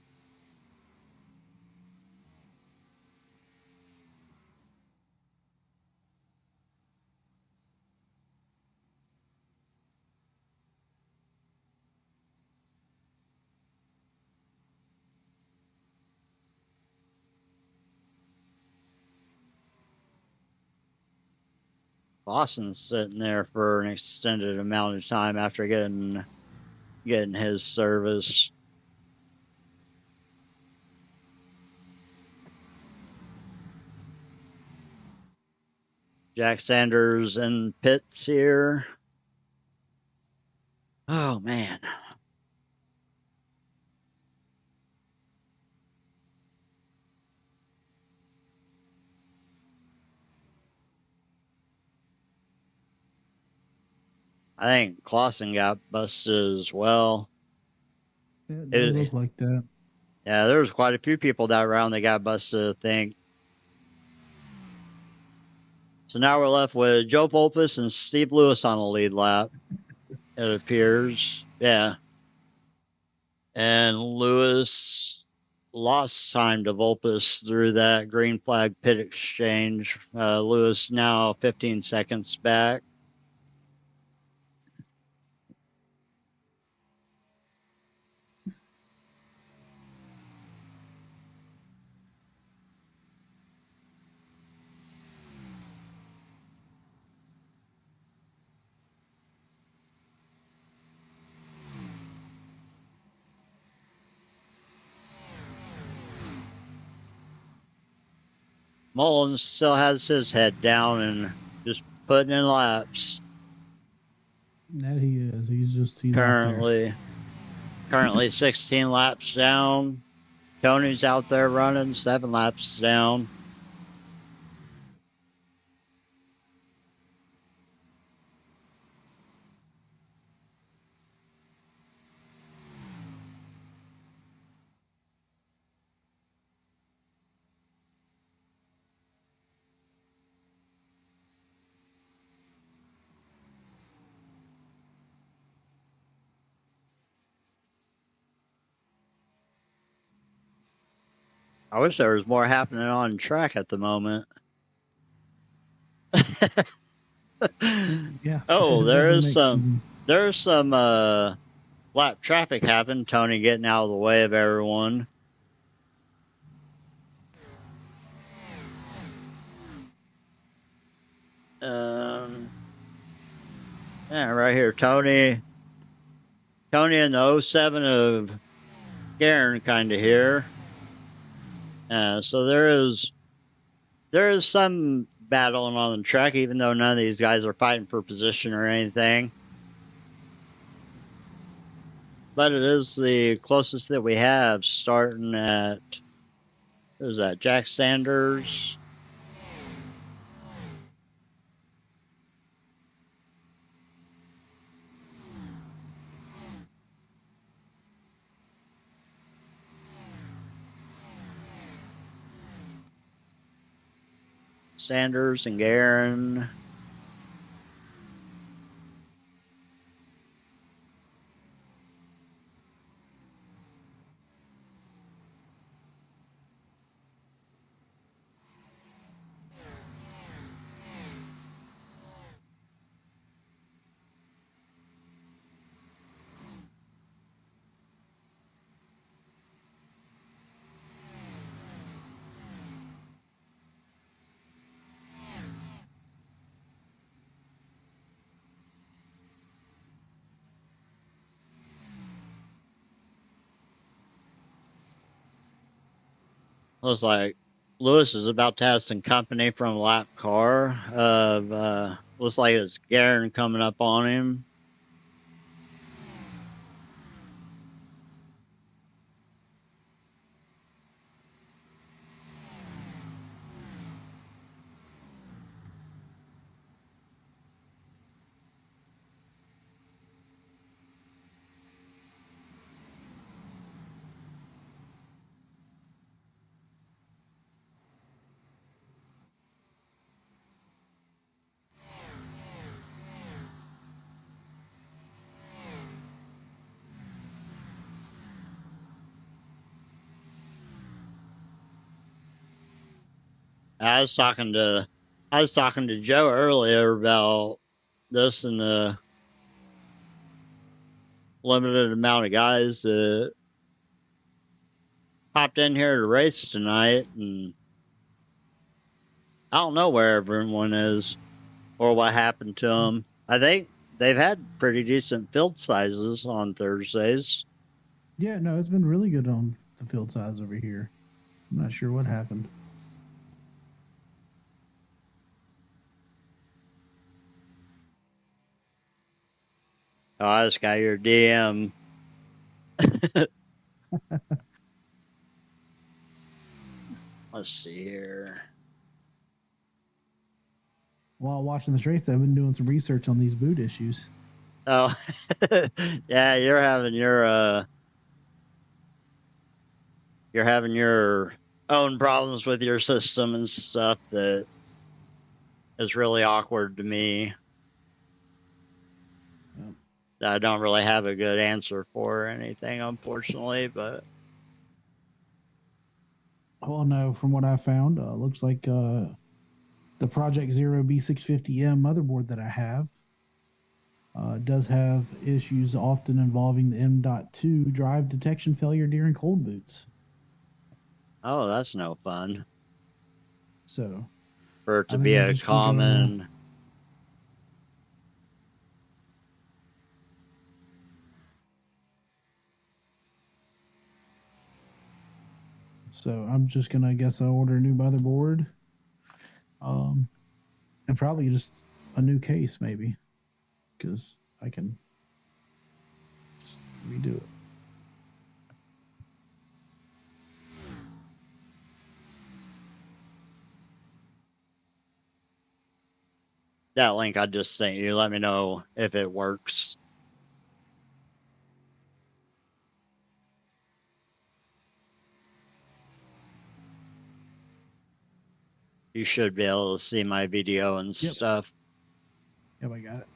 Lawson's sitting there for an extended amount of time after getting his service. Jack Sanders in pits here. Oh, man. I think Clausen got busted as well. It does look like that. Yeah, there was quite a few people that round that got busted, I think. So now we're left with Joe Volpus and Steve Lewis on the lead lap, it appears. Yeah. And Lewis lost time to Volpus through that green flag pit exchange. Lewis now 15 seconds back. Mullins still has his head down and just putting in laps. That he is. He's currently 16 laps down. Tony's out there running 7 laps down. I wish there was more happening on track at the moment. Yeah. Oh, there's some lap traffic happened. Tony getting out of the way of everyone. Yeah, right here, Tony and the 07 of Garen kind of here. So there is some battling on the track, even though none of these guys are fighting for position or anything. But it is the closest that we have, starting at, who's that, Jack Sanders. Sanders and Garen. Looks like Lewis is about to have some company from a lap car. Looks like it's Garen coming up on him. I was talking to Joe earlier about this and the limited amount of guys that popped in here to race tonight, and I don't know where everyone is or what happened to them. I think they've had pretty decent field sizes on Thursdays. Yeah, no, it's been really good on the field size over here. I'm not sure what happened. Oh, I just got your DM. Let's see here. While watching this race, I've been doing some research on these boot issues. Oh, yeah, you're having your own problems with your system and stuff that is really awkward to me. Yep. That I don't really have a good answer for or anything, unfortunately, but Well, no, from what I found, looks like the Project Zero B650M motherboard that I have does have issues often involving the M.2 drive detection failure during cold boots. oh, that's no fun So for it I to think be I'm a just gonna go. common. So I'm just gonna, I guess, I'll order a new motherboard, um, and probably just a new case maybe, because I can just redo it. That link I just sent you, let me know if it works. You should be able to see my video and Yep. stuff. Yep, I got it.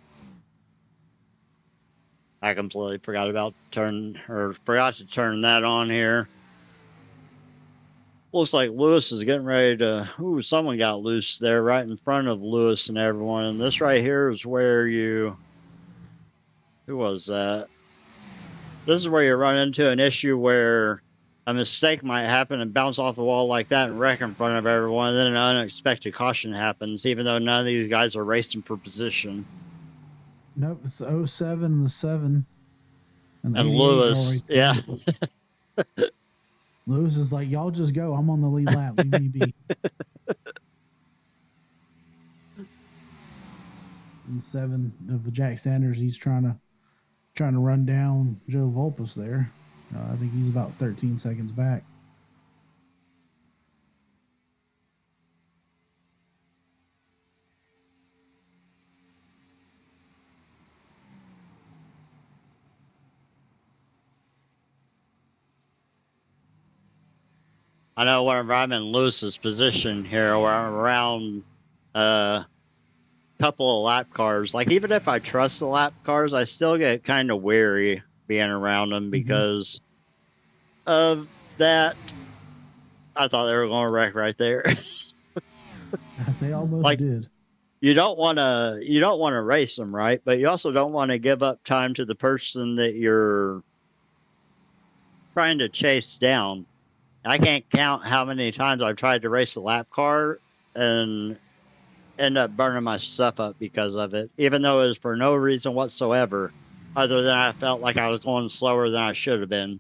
I completely forgot to turn that on here. Looks like Lewis is getting ready to. Ooh, someone got loose there right in front of Lewis and everyone. And this right here is where you. Who was that? This is where you run into an issue where a mistake might happen and bounce off the wall like that and wreck in front of everyone. And then an unexpected caution happens, even though none of these guys are racing for position. Nope, it's the 07, the 7, and the And 88 are Lewis, right there. yeah. Lewis is like, y'all just go. I'm on the lead lap. Leave me be. And 7 of the Jack Sanders, he's trying to run down Joe Volpus there. I think he's about 13 seconds back. I know whenever I'm in Lewis's position here, where I'm around a couple of lap cars, like even if I trust the lap cars, I still get kind of weary being around them because of that. I thought they were going to wreck right there. They almost did. You don't want to race them, right? But you also don't want to give up time to the person that you're trying to chase down. I can't count how many times I've tried to race a lap car and end up burning my stuff up because of it, even though it was for no reason whatsoever, other than I felt like I was going slower than I should have been.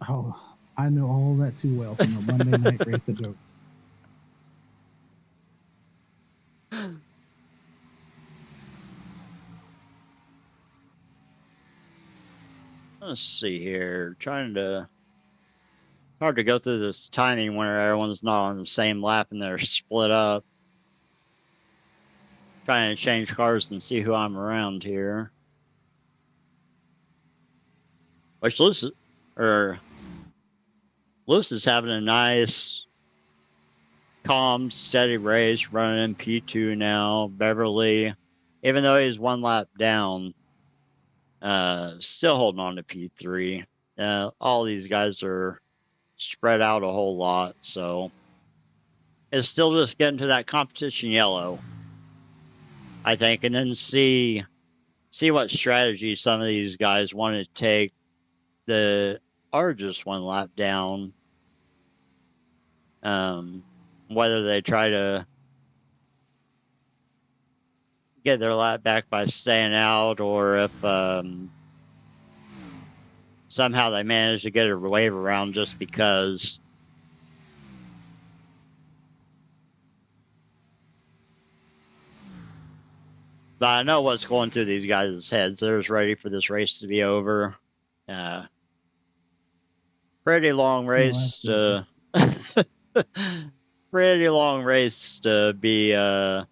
Oh, I know all that too well from a Monday night race at Dover. Let's see here. Hard to go through this timing when everyone's not on the same lap and they're split up. Trying to change cars and see who I'm around here. Which Lewis is having a nice, calm, steady race, running in P2 now. Beverly, even though he's one lap down, still holding on to P3. All these guys are spread out a whole lot, so it's still just getting to that competition yellow, I think, and then see what strategy some of these guys want to take that are just one lap down. Whether they try to get their lap back by staying out, or if somehow they manage to get a wave around just because. But I know what's going through these guys' heads. They're just ready for this race to be over. Pretty long race to pretty long race to be in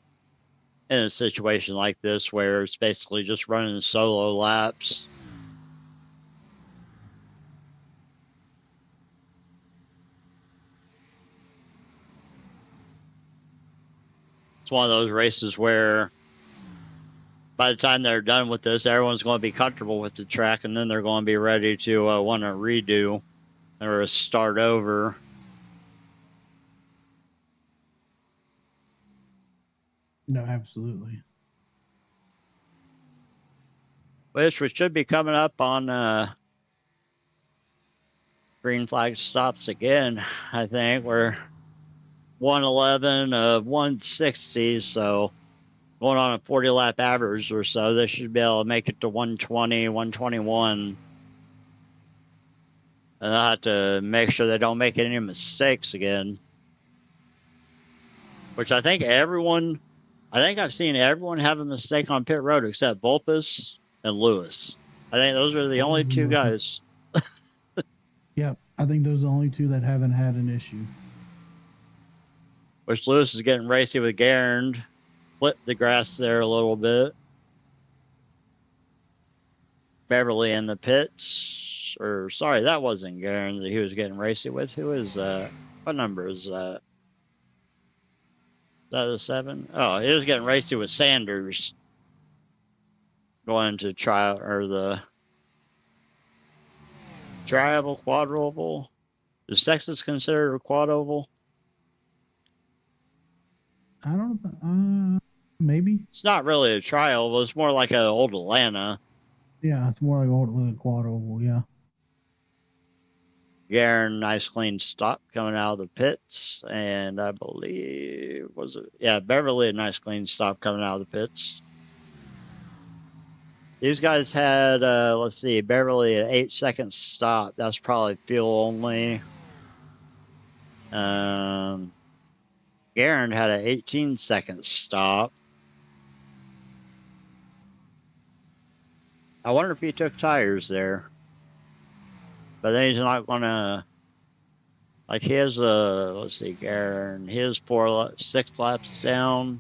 in a situation like this where it's basically just running solo laps. It's one of those races where by the time they're done with this, everyone's going to be comfortable with the track, and then they're going to be ready to want to redo or start over. No, absolutely. Which we should be coming up on green flag stops again. I think we're 111 of 160, so going on a 40 lap average or so, they should be able to make it to 120, 121. And I have to make sure they don't make any mistakes again. Which I think I've seen everyone have a mistake on pit road except Volpus and Lewis. I think those are the only two guys. Yep, I think those are the only two that haven't had an issue. Which Lewis is getting racy with Garand. Flipped the grass there a little bit. Beverly in the pits. Or, sorry, that wasn't Garand that he was getting racy with. Who is that? What number is that? Is that the 7? Oh, he was getting racy with Sanders. Going to trial, or the tri-oval, quadroval. Is Texas considered a quad oval? I don't know. Maybe. It's not really a tri-oval. It's more like an old Atlanta. Yeah, it's more like a quad oval. Yeah. Garen, nice clean stop coming out of the pits, and I believe Beverly, a nice clean stop coming out of the pits. These guys had let's see, Beverly an 8-second stop. That's probably fuel only. Garen had an 18-second stop. I wonder if he took tires there. But then he's not going to, like his, let's see, Garen, his 6 laps down.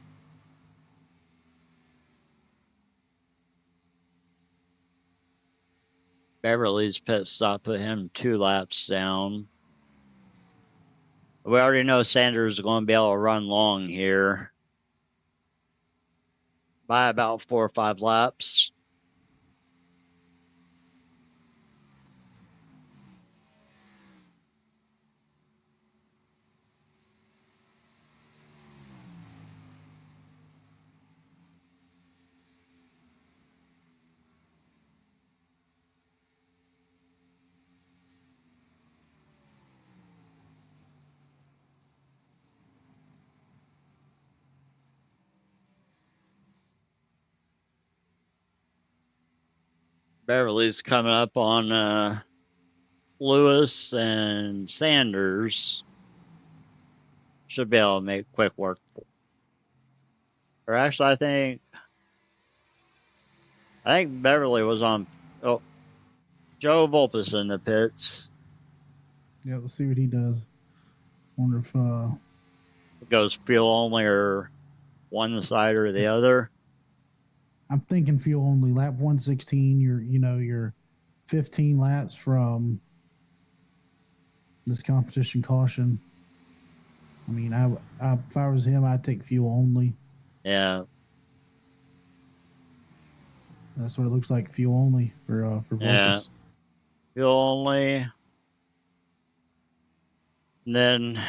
Beverly's pit stop put him 2 laps down. We already know Sanders is going to be able to run long here by about 4 or 5 laps. Beverly's coming up on Lewis and Sanders. Should be able to make quick work. Or actually, I think Beverly was on. Oh, Joe Volpus in the pits. Yeah, let's see what he does. Wonder if It goes fuel only or one side or the other. I'm thinking fuel only. Lap 116. You're 15 laps from this competition caution. I mean, if I was him, I'd take fuel only. Yeah. That's what it looks like. Fuel only for Volpus. Yeah. Fuel only. And then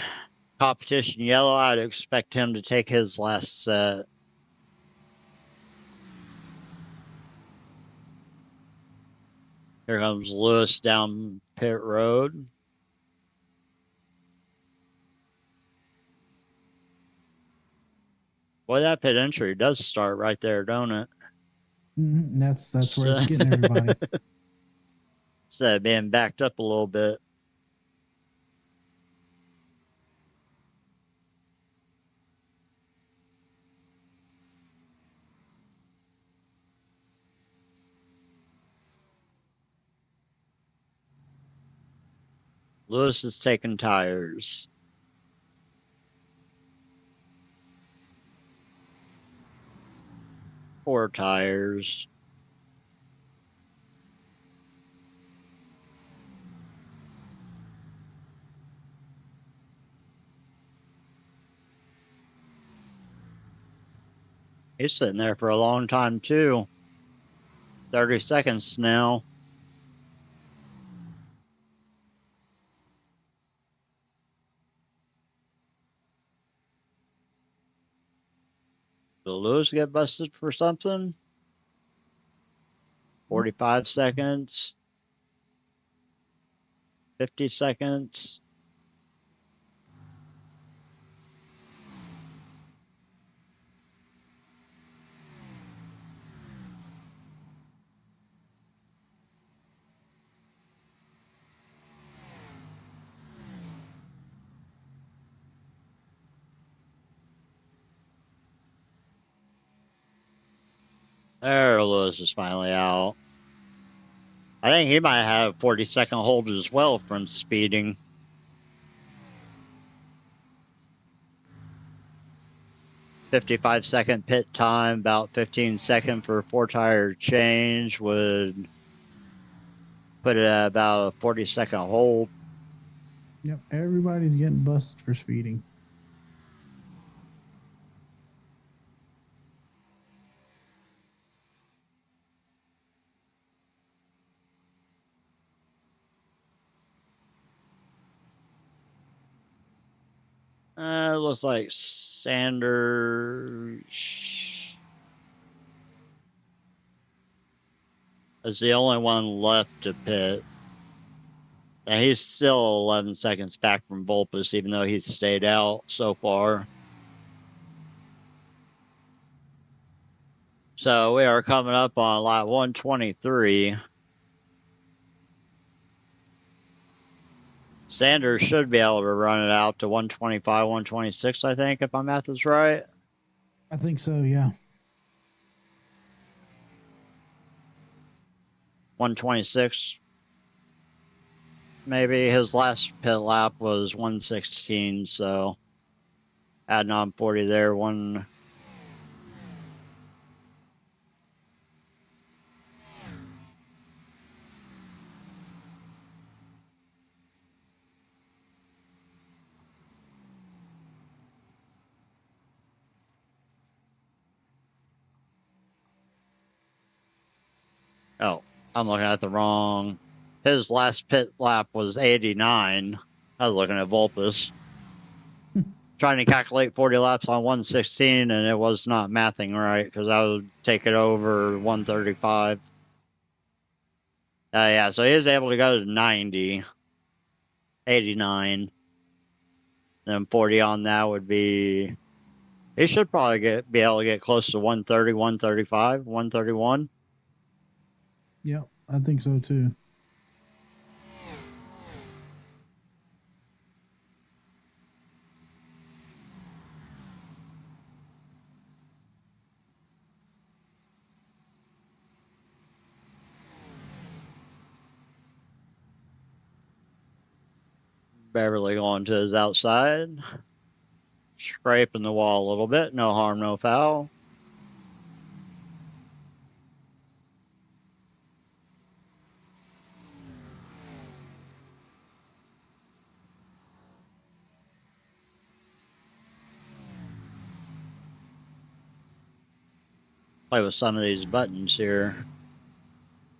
competition yellow, I'd expect him to take his last set. Here comes Lewis down pit road. Boy, that pit entry does start right there, don't it? Mm-hmm. That's where it's getting everybody. Instead of being backed up a little bit. Lewis is taking tires. 4 tires. He's sitting there for a long time too. 30 seconds now. Will Lewis get busted for something? 45 seconds. 50 seconds. There, Lewis is finally out. I think he might have a 40-second hold as well from speeding. "55-second pit time, about 15-second for a 4-tire change would put it at about a 40-second hold. Yep, everybody's getting busted for speeding. It looks like Sanders is the only one left to pit. And he's still 11 seconds back from Volpus, even though he's stayed out so far. So we are coming up on lap 123. Sanders should be able to run it out to 125, 126, I think, if my math is right. I think so, yeah. 126. Maybe his last pit lap was 116, so adding on 40 there, one. Oh, I'm looking at the wrong. His last pit lap was 89. I was looking at Volpus. Trying to calculate 40 laps on 116, and it was not mathing right because I would take it over 135. Yeah, so he is able to go to 90, 89. Then 40 on that would be. He should probably be able to get close to 130, 135, 131. Yep, I think so too. Beverly going to his outside. Scraping the wall a little bit. No harm, no foul. Play with some of these buttons here.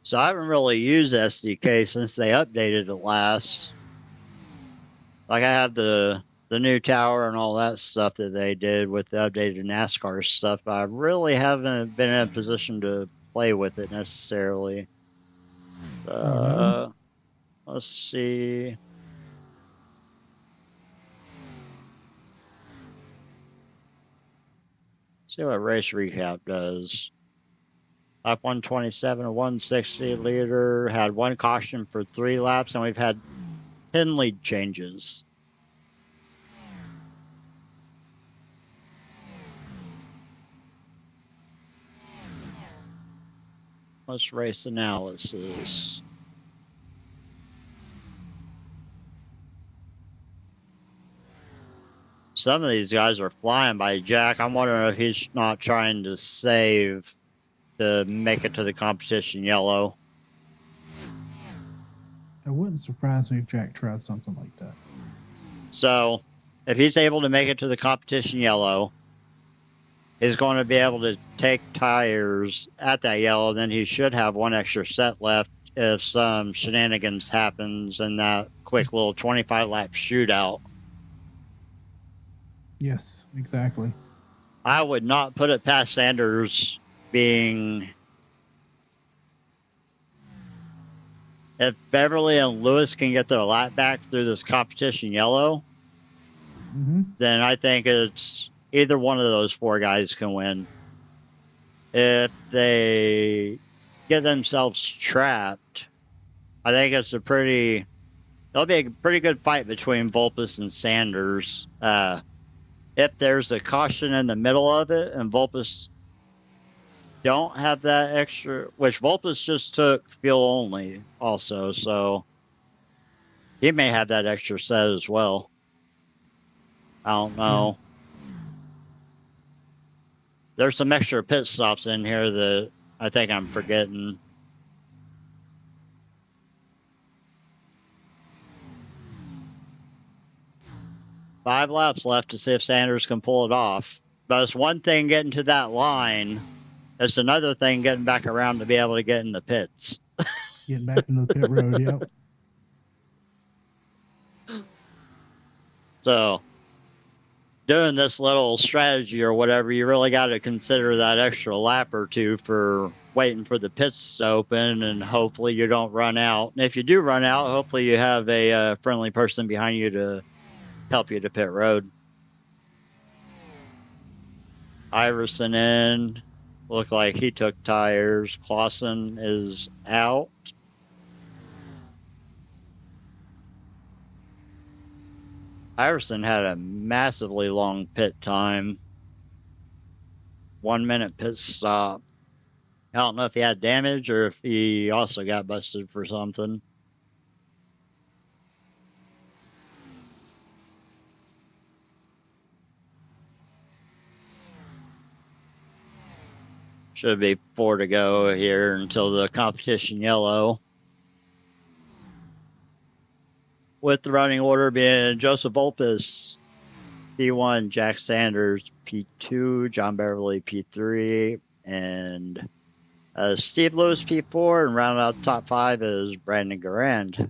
So I haven't really used SDK since they updated it last. Like I had the new tower and all that stuff that they did with the updated NASCAR stuff, but I really haven't been in a position to play with it necessarily. Let's see. See what race recap does. Lap 127 and 160 leader, had 1 caution for 3 laps, and we've had 10 lead changes. Let's race analysis. Some of these guys are flying by Jack. I'm wondering if he's not trying to save to make it to the competition yellow. It wouldn't surprise me if Jack tried something like that. So, if he's able to make it to the competition yellow, he's going to be able to take tires at that yellow. Then he should have one extra set left if some shenanigans happens in that quick little 25-lap shootout. Yes, exactly. I would not put it past Sanders being... If Beverly and Lewis can get their lap back through this competition yellow, then I think it's either one of those 4 guys can win. If they get themselves trapped, I think it'll be a pretty good fight between Vulpes and Sanders. If there's a caution in the middle of it and Vulpes don't have that extra, which Vulpes just took fuel only also, so he may have that extra set as well. I don't know. There's some extra pit stops in here that I think I'm forgetting. Five laps left to see if Sanders can pull it off. But it's one thing getting to that line. It's another thing getting back around to be able to get in the pits. Getting back into the pit road, yep. So, doing this little strategy or whatever, you really got to consider that extra lap or two for waiting for the pits to open, and hopefully you don't run out. And if you do run out, hopefully you have a friendly person behind you to help you to pit road. Iverson in. Looked like he took tires. Clausen is out. Iverson had a massively long pit time. 1 minute pit stop. I don't know if he had damage or if he also got busted for something. Should be 4 to go here until the competition yellow. With the running order being Joseph Vulpes, P1, Jack Sanders, P2, John Beverly, P3, and Steve Lewis, P4, and rounding out the top 5 is Brandon Garand.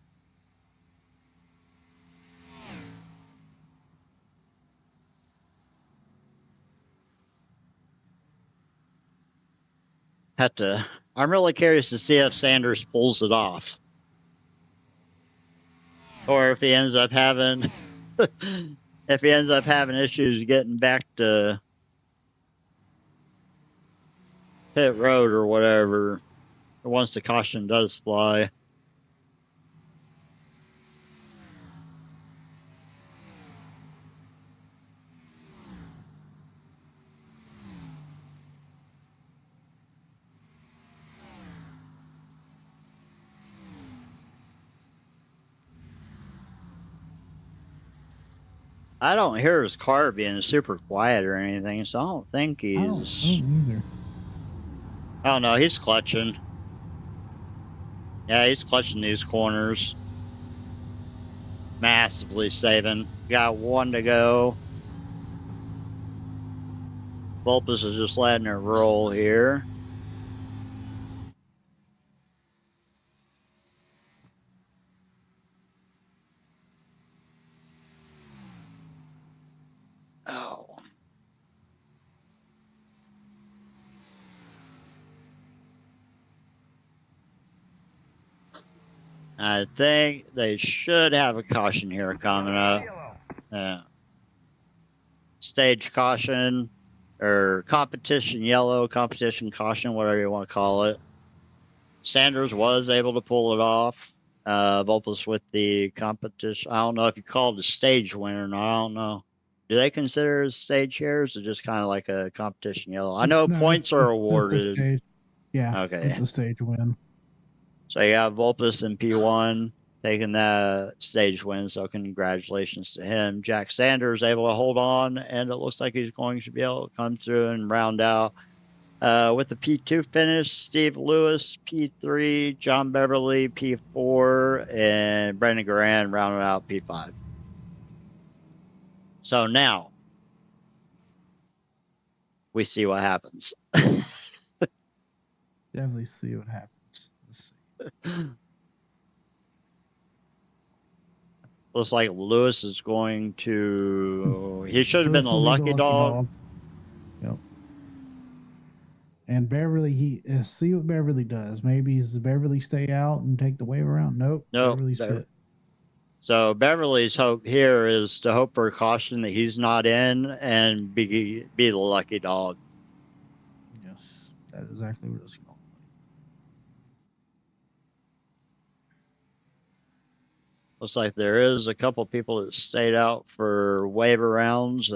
I'm really curious to see if Sanders pulls it off. Or if he ends up having issues getting back to pit road or whatever, once the caution does fly. I don't hear his car being super quiet or anything, so I don't think he's... I don't either. I don't know, he's clutching. Yeah, he's clutching these corners. Massively saving. Got 1 to go. Vulpes is just letting it roll here. Oh. I think they should have a caution here coming up. Yeah. Stage caution, or competition yellow, competition caution, whatever you want to call it. Sanders was able to pull it off. Vulpes with the competition. I don't know if you call it a stage win or not. I don't know. Do they consider it a stage here, or is it just kind of like a competition yellow? I know points are awarded. Yeah, okay. It's a stage win. So you have Vulpes in P1 taking that stage win, so congratulations to him. Jack Sanders able to hold on, and it looks like he's going to be able to come through and round out With the P2 finish, Steve Lewis, P3, John Beverly, P4, and Brandon Garan rounded out P5. So now we see what happens. Definitely see what happens. Let's see. Looks like Lewis is going to. He should have been Lewis a will be the lucky dog. Yep. And Beverly, see what Beverly does. Maybe does Beverly stay out and take the wave around? Nope. Beverly's fit. So Beverly's hope here is to hope for a caution that he's not in and be the lucky dog. Yes, that is exactly what it's going. Looks like there is a couple people that stayed out for waiver rounds.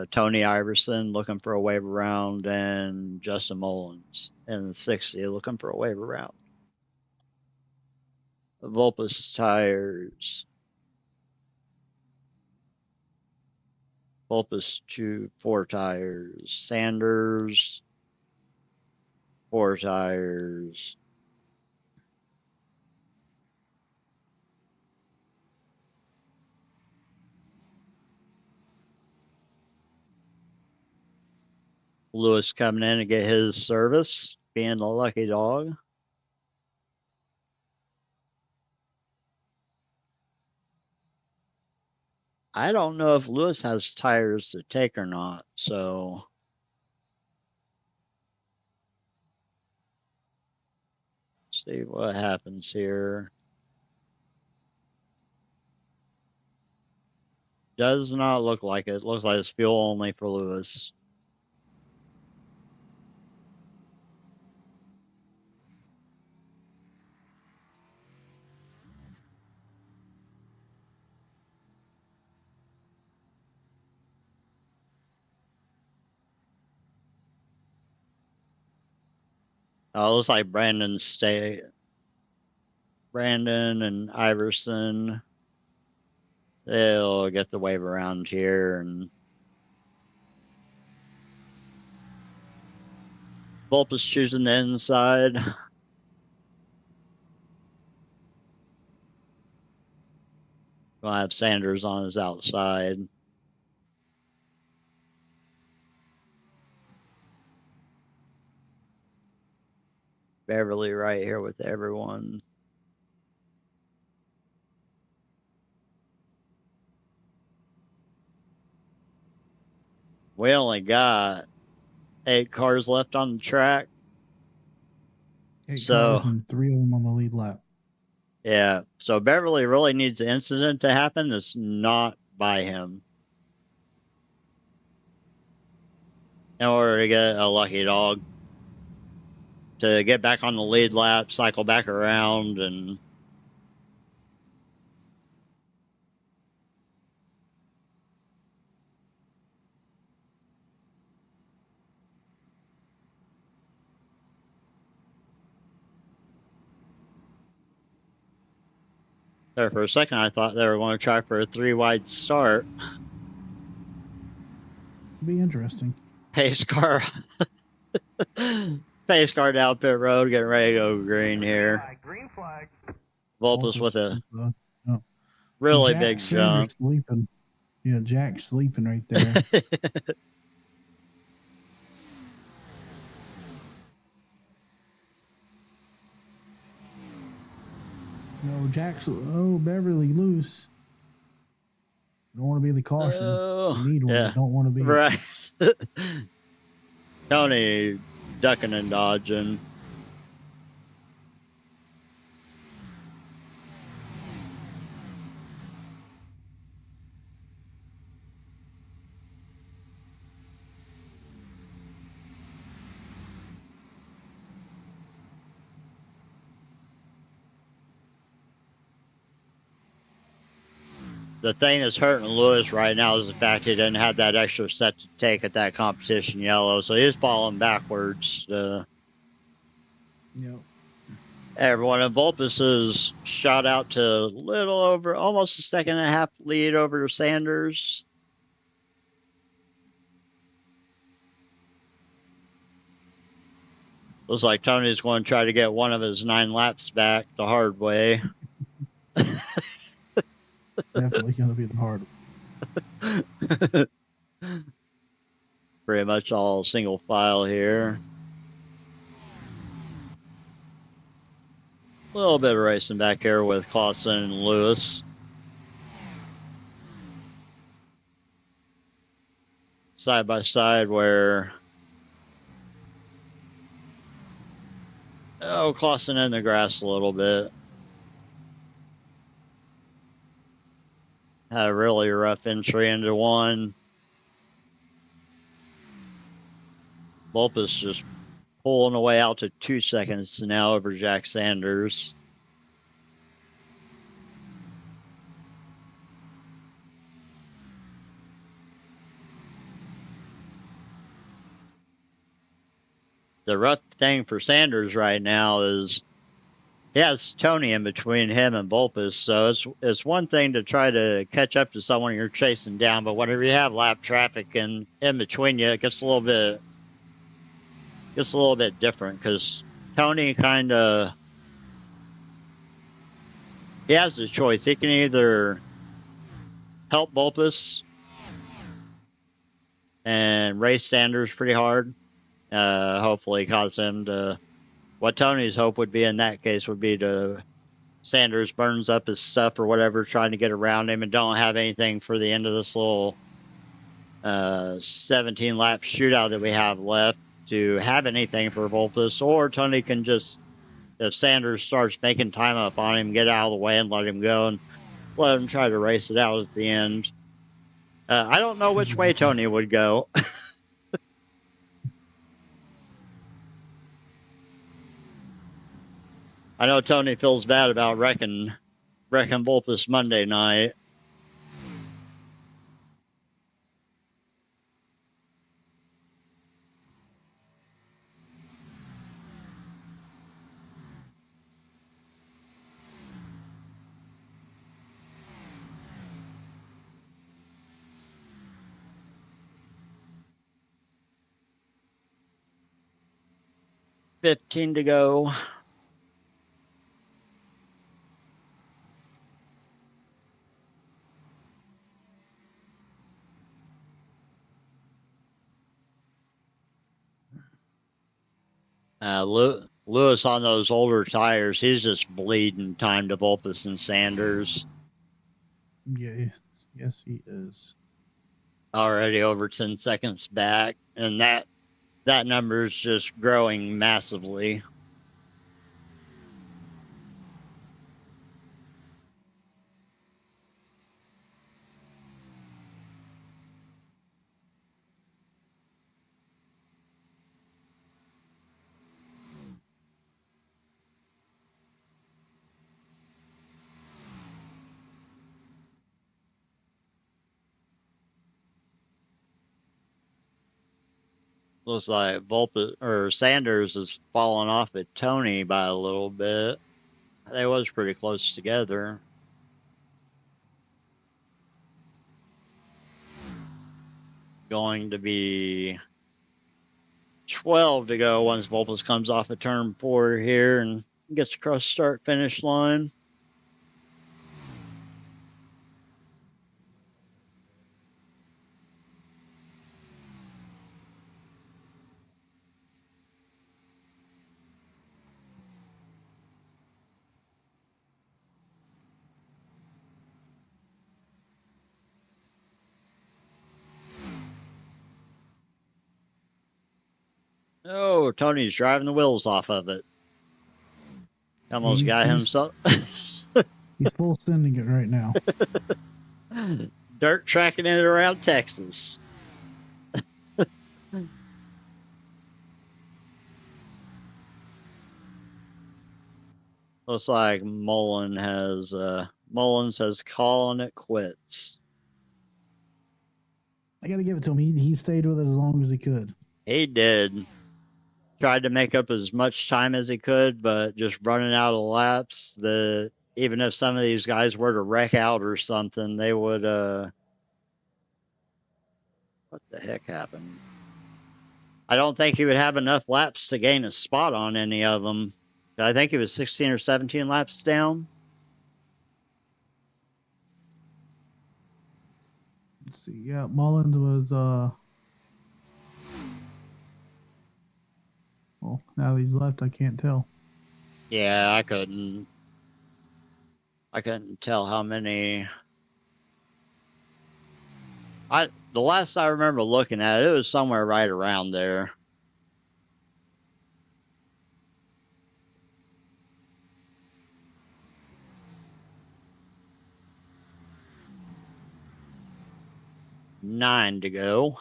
Tony Iverson looking for a waiver round, and Justin Mullins in the 60 looking for a waiver round. Vulpes tires. Vulpes 4 tires. Sanders 4 tires. Lewis coming in to get his service, being the lucky dog. I don't know if Lewis has tires to take or not, so see what happens here. Does not look like it. Looks like it's fuel only for Lewis. Looks like Brandon and Iverson, they'll get the wave around here, and Vulpes choosing the inside. Gonna have Sanders on his outside. Beverly right here with everyone. We only got 8 cars left on the track. 8 cars and 3 of them on the lead lap. Yeah, so Beverly really needs an incident to happen that's not by him in order to get a lucky dog to get back on the lead lap, cycle back around, and there for a second I thought they were going to try for a 3-wide start. Be interesting. Pace car down pit road, getting ready to go green here. Green flag. Vulpes with a really big jump. Sleeping. Yeah, Jack's sleeping right there. No, Beverly loose. Don't want to be the caution. You need one. Yeah. Don't want to be. Right. Tony ducking and dodging. The thing that's hurting Lewis right now is the fact he didn't have that extra set to take at that competition yellow, so he's falling backwards. Yep. Everyone in Vulpes is shot out to a little over, almost a second and a half lead over Sanders. Looks like Tony's going to try to get one of his 9 laps back the hard way. Definitely going to be the hard one. Pretty much all single file here. A little bit of racing back here with Clausen and Lewis. Side by side where Clausen in the grass a little bit. Had a really rough entry into one. Vulpes just pulling away out to 2 seconds now over Jack Sanders. The rough thing for Sanders right now is he has Tony in between him and Vulpes, so it's one thing to try to catch up to someone you're chasing down, but whenever you have lap traffic in between you, it gets a little bit different because Tony kind of he has the choice. He can either help Vulpes and race Sanders pretty hard, hopefully cause him to. What Tony's hope would be in that case would be to Sanders burns up his stuff or whatever, trying to get around him and don't have anything for the end of this little 17 lap shootout that we have left to have anything for Vulpes, or Tony can just, if Sanders starts making time up on him, get out of the way and let him go and let him try to race it out at the end. I don't know which way Tony would go. I know Tony feels bad about wrecking Vulpes Monday night. $15 to go. Lewis on those older tires, he's just bleeding time to Vulpes and Sanders. Yeah, yes, he is. Already over 10 seconds back, and that number is just growing massively. Looks like Sanders is falling off at Tony by a little bit. They was pretty close together. Going to be 12 to go once Vulpes comes off of turn 4 here and gets across the start-finish line. Oh, Tony's driving the wheels off of it. Almost got himself. He's full sending it right now. Dirt tracking it around Texas. Looks like Mullins has calling it quits. I got to give it to him. He stayed with it as long as he could. He did. Tried to make up as much time as he could, but just running out of laps. Even if some of these guys were to wreck out or something, they would. What the heck happened? I don't think he would have enough laps to gain a spot on any of them. I think he was 16 or 17 laps down. Let's see. Yeah, Mullins was well, now that he's left, I can't tell. Yeah, I couldn't tell how many. The last I remember looking at it, it was somewhere right around there. Nine to go.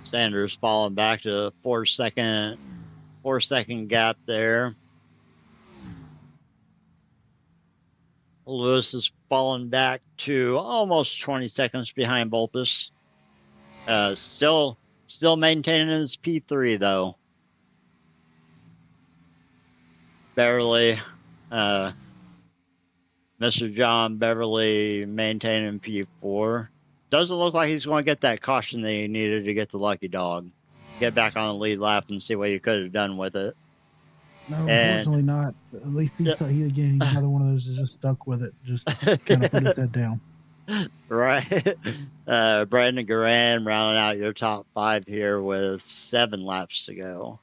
Sanders falling back to a 4 second gap there. Lewis is falling back to almost 20 seconds behind Volpus. Still maintaining his P3 though. Beverly, Mr. John Beverly maintaining P4. Doesn't look like he's going to get that caution that he needed to get the lucky dog. Get back on the lead lap and see what he could have done with it. No, unfortunately not. At least he's another one of those is just stuck with it. Just kind of put his head down. Right. Brandon Garan rounding out your top 5 here with 7 laps to go.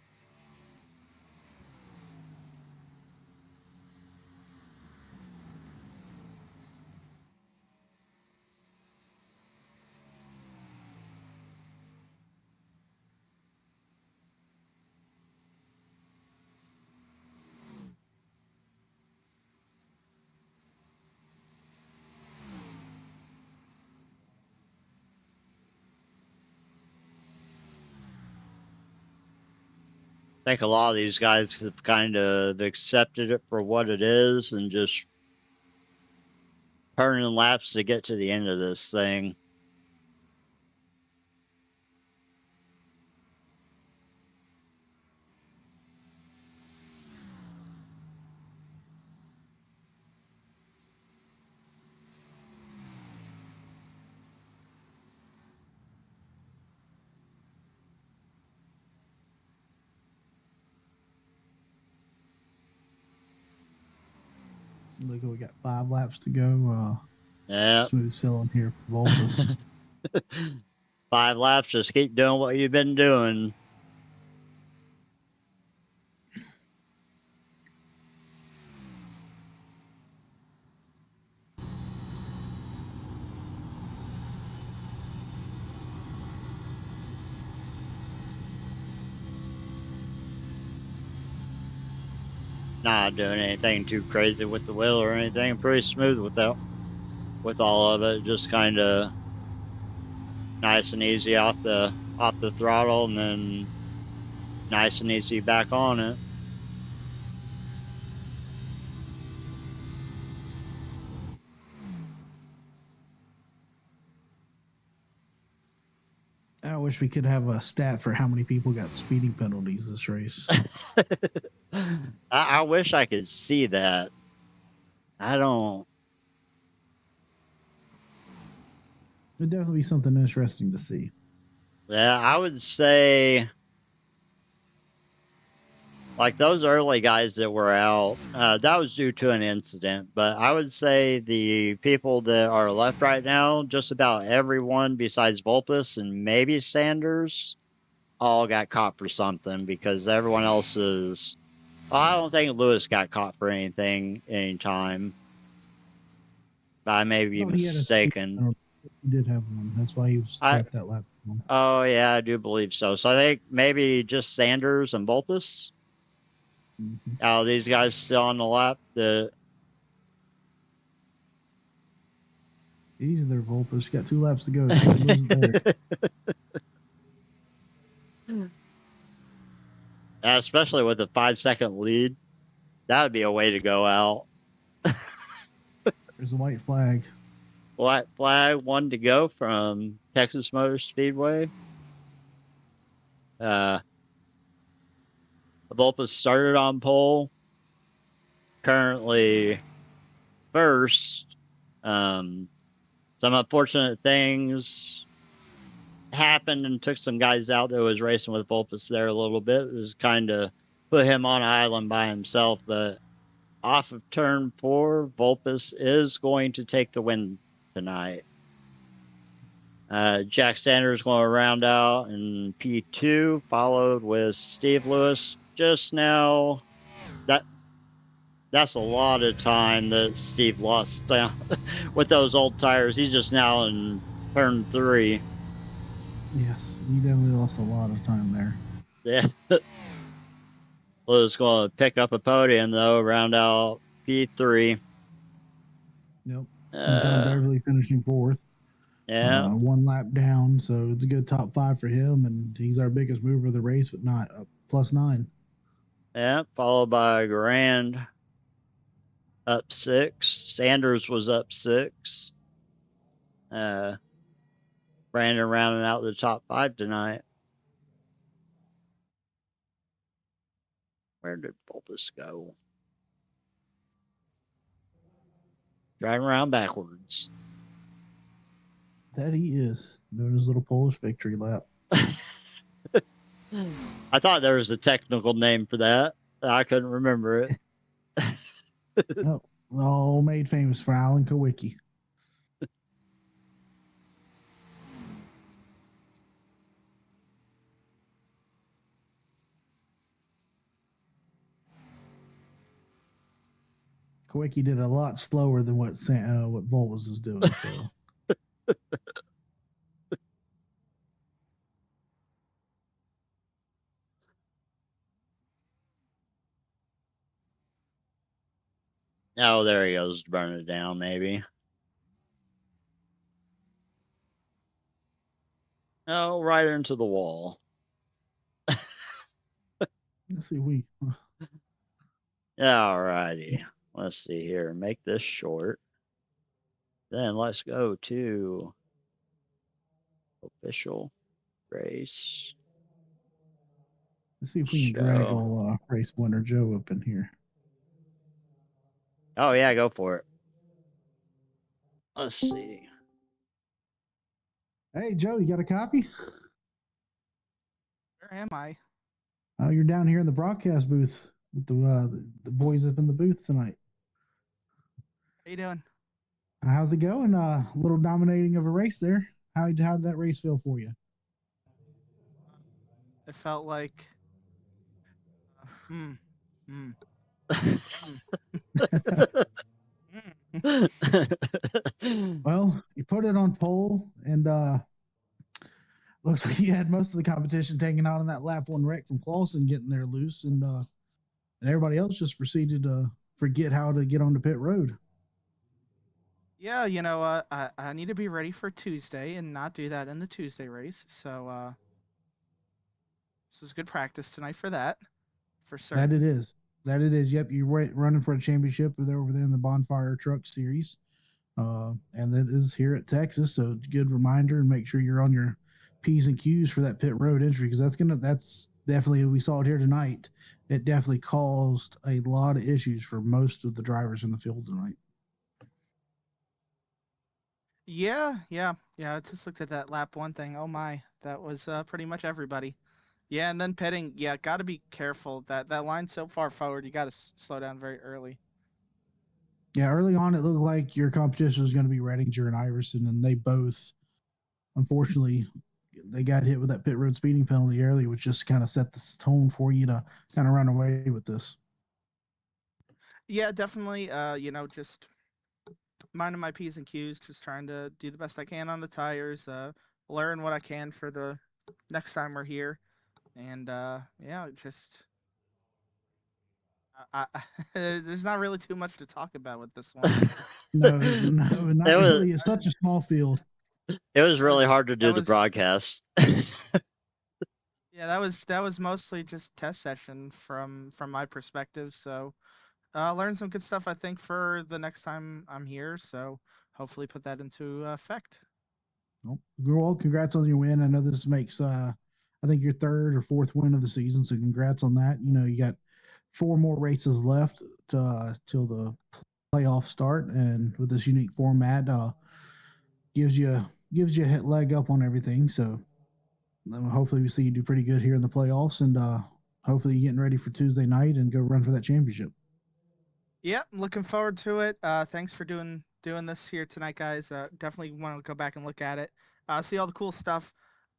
I think a lot of these guys have kind of accepted it for what it is and just turning laps to get to the end of this thing. Look, we got 5 laps to go. Yeah. Smooth sailing here for Volpus. 5 laps, just keep doing what you've been doing. Not doing anything too crazy with the wheel or anything. Pretty smooth with all of it. Just kind of nice and easy off the throttle, and then nice and easy back on it. I wish we could have a stat for how many people got speeding penalties this race. I wish I could see that. I don't. It'd definitely be something interesting to see. Yeah, I would say, like those early guys that were out, that was due to an incident. But I would say the people that are left right now, just about everyone besides Volpus and maybe Sanders, all got caught for something, because everyone else is. Well, I don't think Lewis got caught for anything anytime. But I may be mistaken. He did have one. That's why he was scrapped that lap. Oh, yeah, I do believe so. So I think maybe just Sanders and Volpus. Mm-hmm. These guys still on the lap. Easy there, Volpus. You got 2 laps to go. Especially with a 5-second lead. That would be a way to go out. There's a white flag. White flag, 1 to go from Texas Motor Speedway. Volpus started on pole. Currently first. some unfortunate things happened and took some guys out that was racing with Vulpus there a little bit. It was kind of put him on an island by himself, but off of turn 4, Vulpus is going to take the win tonight. Jack Sanders going to round out in P2, followed with Steve Lewis just now. That's a lot of time that Steve lost with those old tires. He's just now in turn 3. Yes, he definitely lost a lot of time there. Yeah. Lewis going to pick up a podium, though, round out P3. Yep. Tom Beverly finishing 4th. Yeah. 1 lap down, so it's a good top 5 for him, and he's our biggest mover of the race, but not +9. Yeah, followed by Grand up 6. Sanders was up 6. Brandon rounding out the top 5 tonight. Where did Bulbous go? Driving around backwards. That he is, doing his little Polish victory lap. I thought there was a technical name for that. I couldn't remember it. Oh, made famous for Alan Kowicki. Kowicki did a lot slower than what Volvos is doing. So. Oh, there he goes, burning it down, maybe. Oh, right into the wall. Let's see, Alrighty. Let's see here. Make this short. Then let's go to official race. Let's see if we can drag old race winner Joe up in here. Oh, yeah, go for it. Let's see. Hey, Joe, you got a copy? Where am I? Oh, you're down here in the broadcast booth with the boys up in the booth tonight. How you doing? How's it going? A little dominating of a race there. How did that race feel for you? It felt like. Well, you put it on pole, and looks like you had most of the competition taken out on that lap 1 wreck from Clausen getting there loose, and everybody else just proceeded to forget how to get onto pit road. Yeah, I need to be ready for Tuesday and not do that in the Tuesday race. So this was good practice tonight for that, for certain. That it is. That it is. Yep, you're running for a championship over there in the Bonfire Truck Series. And that is here at Texas, so it's a good reminder, and make sure you're on your P's and Q's for that pit road entry, because that's definitely, we saw it here tonight. It definitely caused a lot of issues for most of the drivers in the field tonight. Yeah. I just looked at that lap 1 thing. Oh my, that was pretty much everybody. Yeah, and then pitting. Yeah, got to be careful. That line's so far forward. You got to slow down very early. Yeah, early on it looked like your competition was going to be Redinger and Iverson, and they both, unfortunately, they got hit with that pit road speeding penalty early, which just kind of set the tone for you to kind of run away with this. Yeah, definitely. Just minding my P's and Q's, just trying to do the best I can on the tires, learn what I can for the next time we're here. And just there's not really too much to talk about with this one. No, not really. It's such a small field. It was really hard to do the broadcast. Yeah, that was mostly just test session from my perspective. So learned some good stuff, I think, for the next time I'm here. So hopefully put that into effect. Well, congrats on your win. I know this makes I think your 3rd or 4th win of the season, so congrats on that. You got 4 more races left till the playoff start, and with this unique format, gives you a hit leg up on everything. So hopefully we see you do pretty good here in the playoffs, and hopefully you're getting ready for Tuesday night and go run for that championship. Yeah, I'm looking forward to it. Thanks for doing this here tonight, guys. Definitely want to go back and look at it. See all the cool stuff.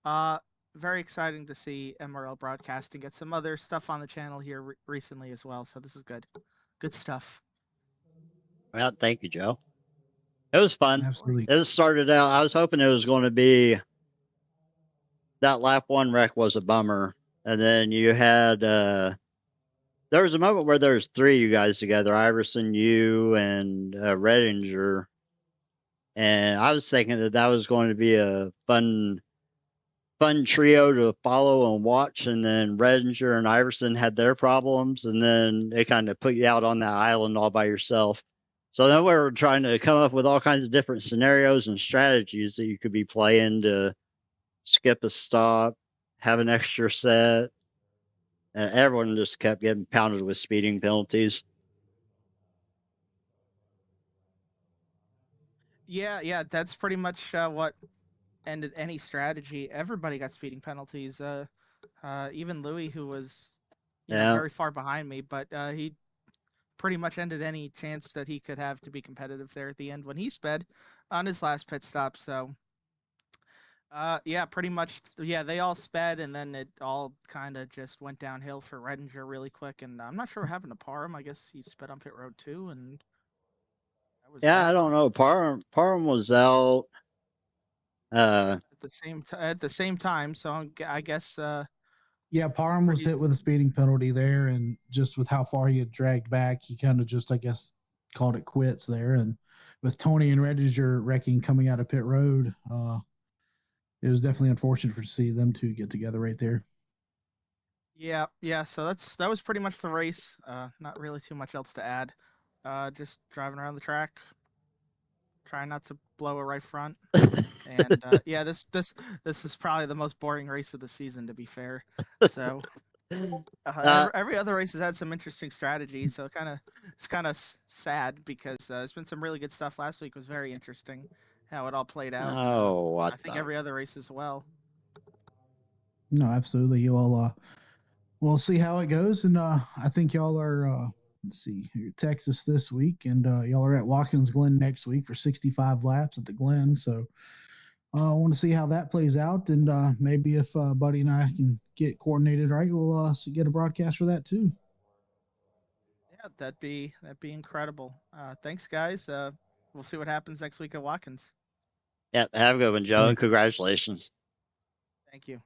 Uh, Very exciting to see MRL broadcasting. Get some other stuff on the channel here recently as well. So this is good. Good stuff. Well, thank you, Joe. It was fun. Absolutely. It started out, I was hoping it was going to be that lap one wreck was a bummer. And then you had, there was a moment where there was three of you guys together, Iverson, you, and Redinger. And I was thinking that was going to be a fun trio to follow and watch. And then Redinger and Iverson had their problems, and then it kind of put you out on that island all by yourself. So then we were trying to come up with all kinds of different scenarios and strategies that you could be playing to skip a stop, have an extra set. And everyone just kept getting pounded with speeding penalties. Yeah, that's pretty much what ended any strategy. Everybody got speeding penalties. Even Louis, who was, Yeah. very far behind me, but he pretty much ended any chance that he could have to be competitive there at the end when he sped on his last pit stop. So, yeah, pretty much, yeah, they all sped, and then it all kind of just went downhill for Redinger really quick. And I'm not sure what happened to Parham. I guess he sped on pit road too, and that was Yeah, I that. don't know. Parham was out. At the same time. So I guess Yeah, Parham was pretty hit with a speeding penalty there, and just with how far he had dragged back, he kind of just, I guess, called it quits there. And with Tony and Rediger wrecking coming out of pit road, it was definitely unfortunate to see them two get together right there. yeah. So that was pretty much the race. Not really too much else to add. Just driving around the track, trying not to blow a right front. And yeah, this is probably the most boring race of the season, to be fair. So every other race has had some interesting strategies. So it's kind of sad because there's been some really good stuff. Last week was very interesting how it all played out, and Oh, what I think the? every other race as well. No, absolutely. You all, we'll see how it goes, and I think y'all are. Let's see, here, Texas this week, and y'all are at Watkins Glen next week for 65 laps at the Glen. So I want to see how that plays out, and maybe if Buddy and I can get coordinated right, we'll get a broadcast for that too. Yeah, that'd be incredible. Thanks, guys. We'll see what happens next week at Watkins. Yep. Have a good one, Joe, and congratulations. Thank you.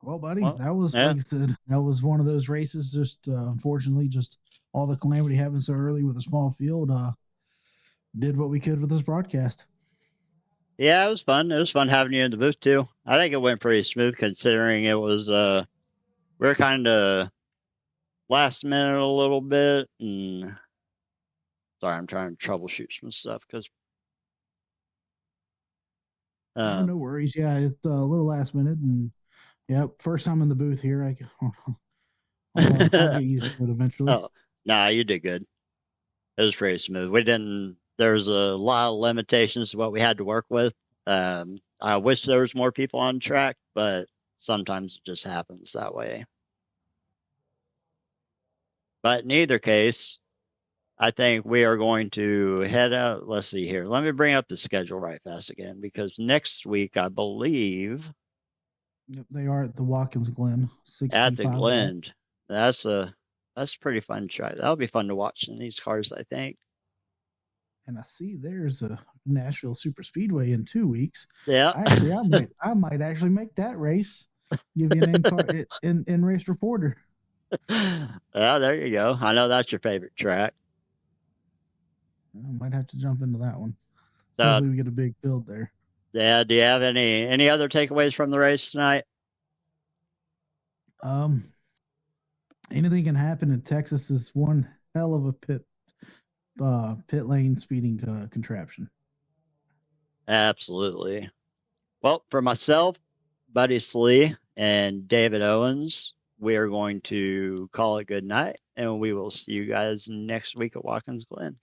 Well, buddy, Well, that was, yeah. like I said, that was one of those races. Just unfortunately, just all the calamity happened so early with a small field. Did what we could with this broadcast. Yeah, it was fun. It was fun having you in the booth too. I think it went pretty smooth considering it was we're kind of last minute a little bit, and sorry, I'm trying to troubleshoot some stuff because Oh, no worries. Yeah, it's a little last minute, and yeah, first time in the booth here. I'll get used to it eventually. oh, nah, you did good. It was pretty smooth. We didn't. There's a lot of limitations to what we had to work with. I wish there was more people on track, but sometimes it just happens that way. But in either case, I think we are going to head out. Let's see here. Let me bring up the schedule right fast again because next week, I believe, Yep, they are at the Watkins Glen, at the 65 lap. Glen, that's a pretty fun track. That'll be fun to watch in these cars, I think. And I see there's a Nashville Super Speedway in 2 weeks. Yeah. Actually, I might actually make that race. Give you an in race reporter. Yeah, there you go. I know that's your favorite track. I might have to jump into that one. So, Hopefully, we get a big build there. yeah, do you have any other takeaways from the race tonight? Anything can happen in Texas is one hell of a pit lane speeding contraption. Absolutely. Well, for myself, Buddy Slee, and David Owens, we are going to call it good night, and we will see you guys next week at Watkins Glen.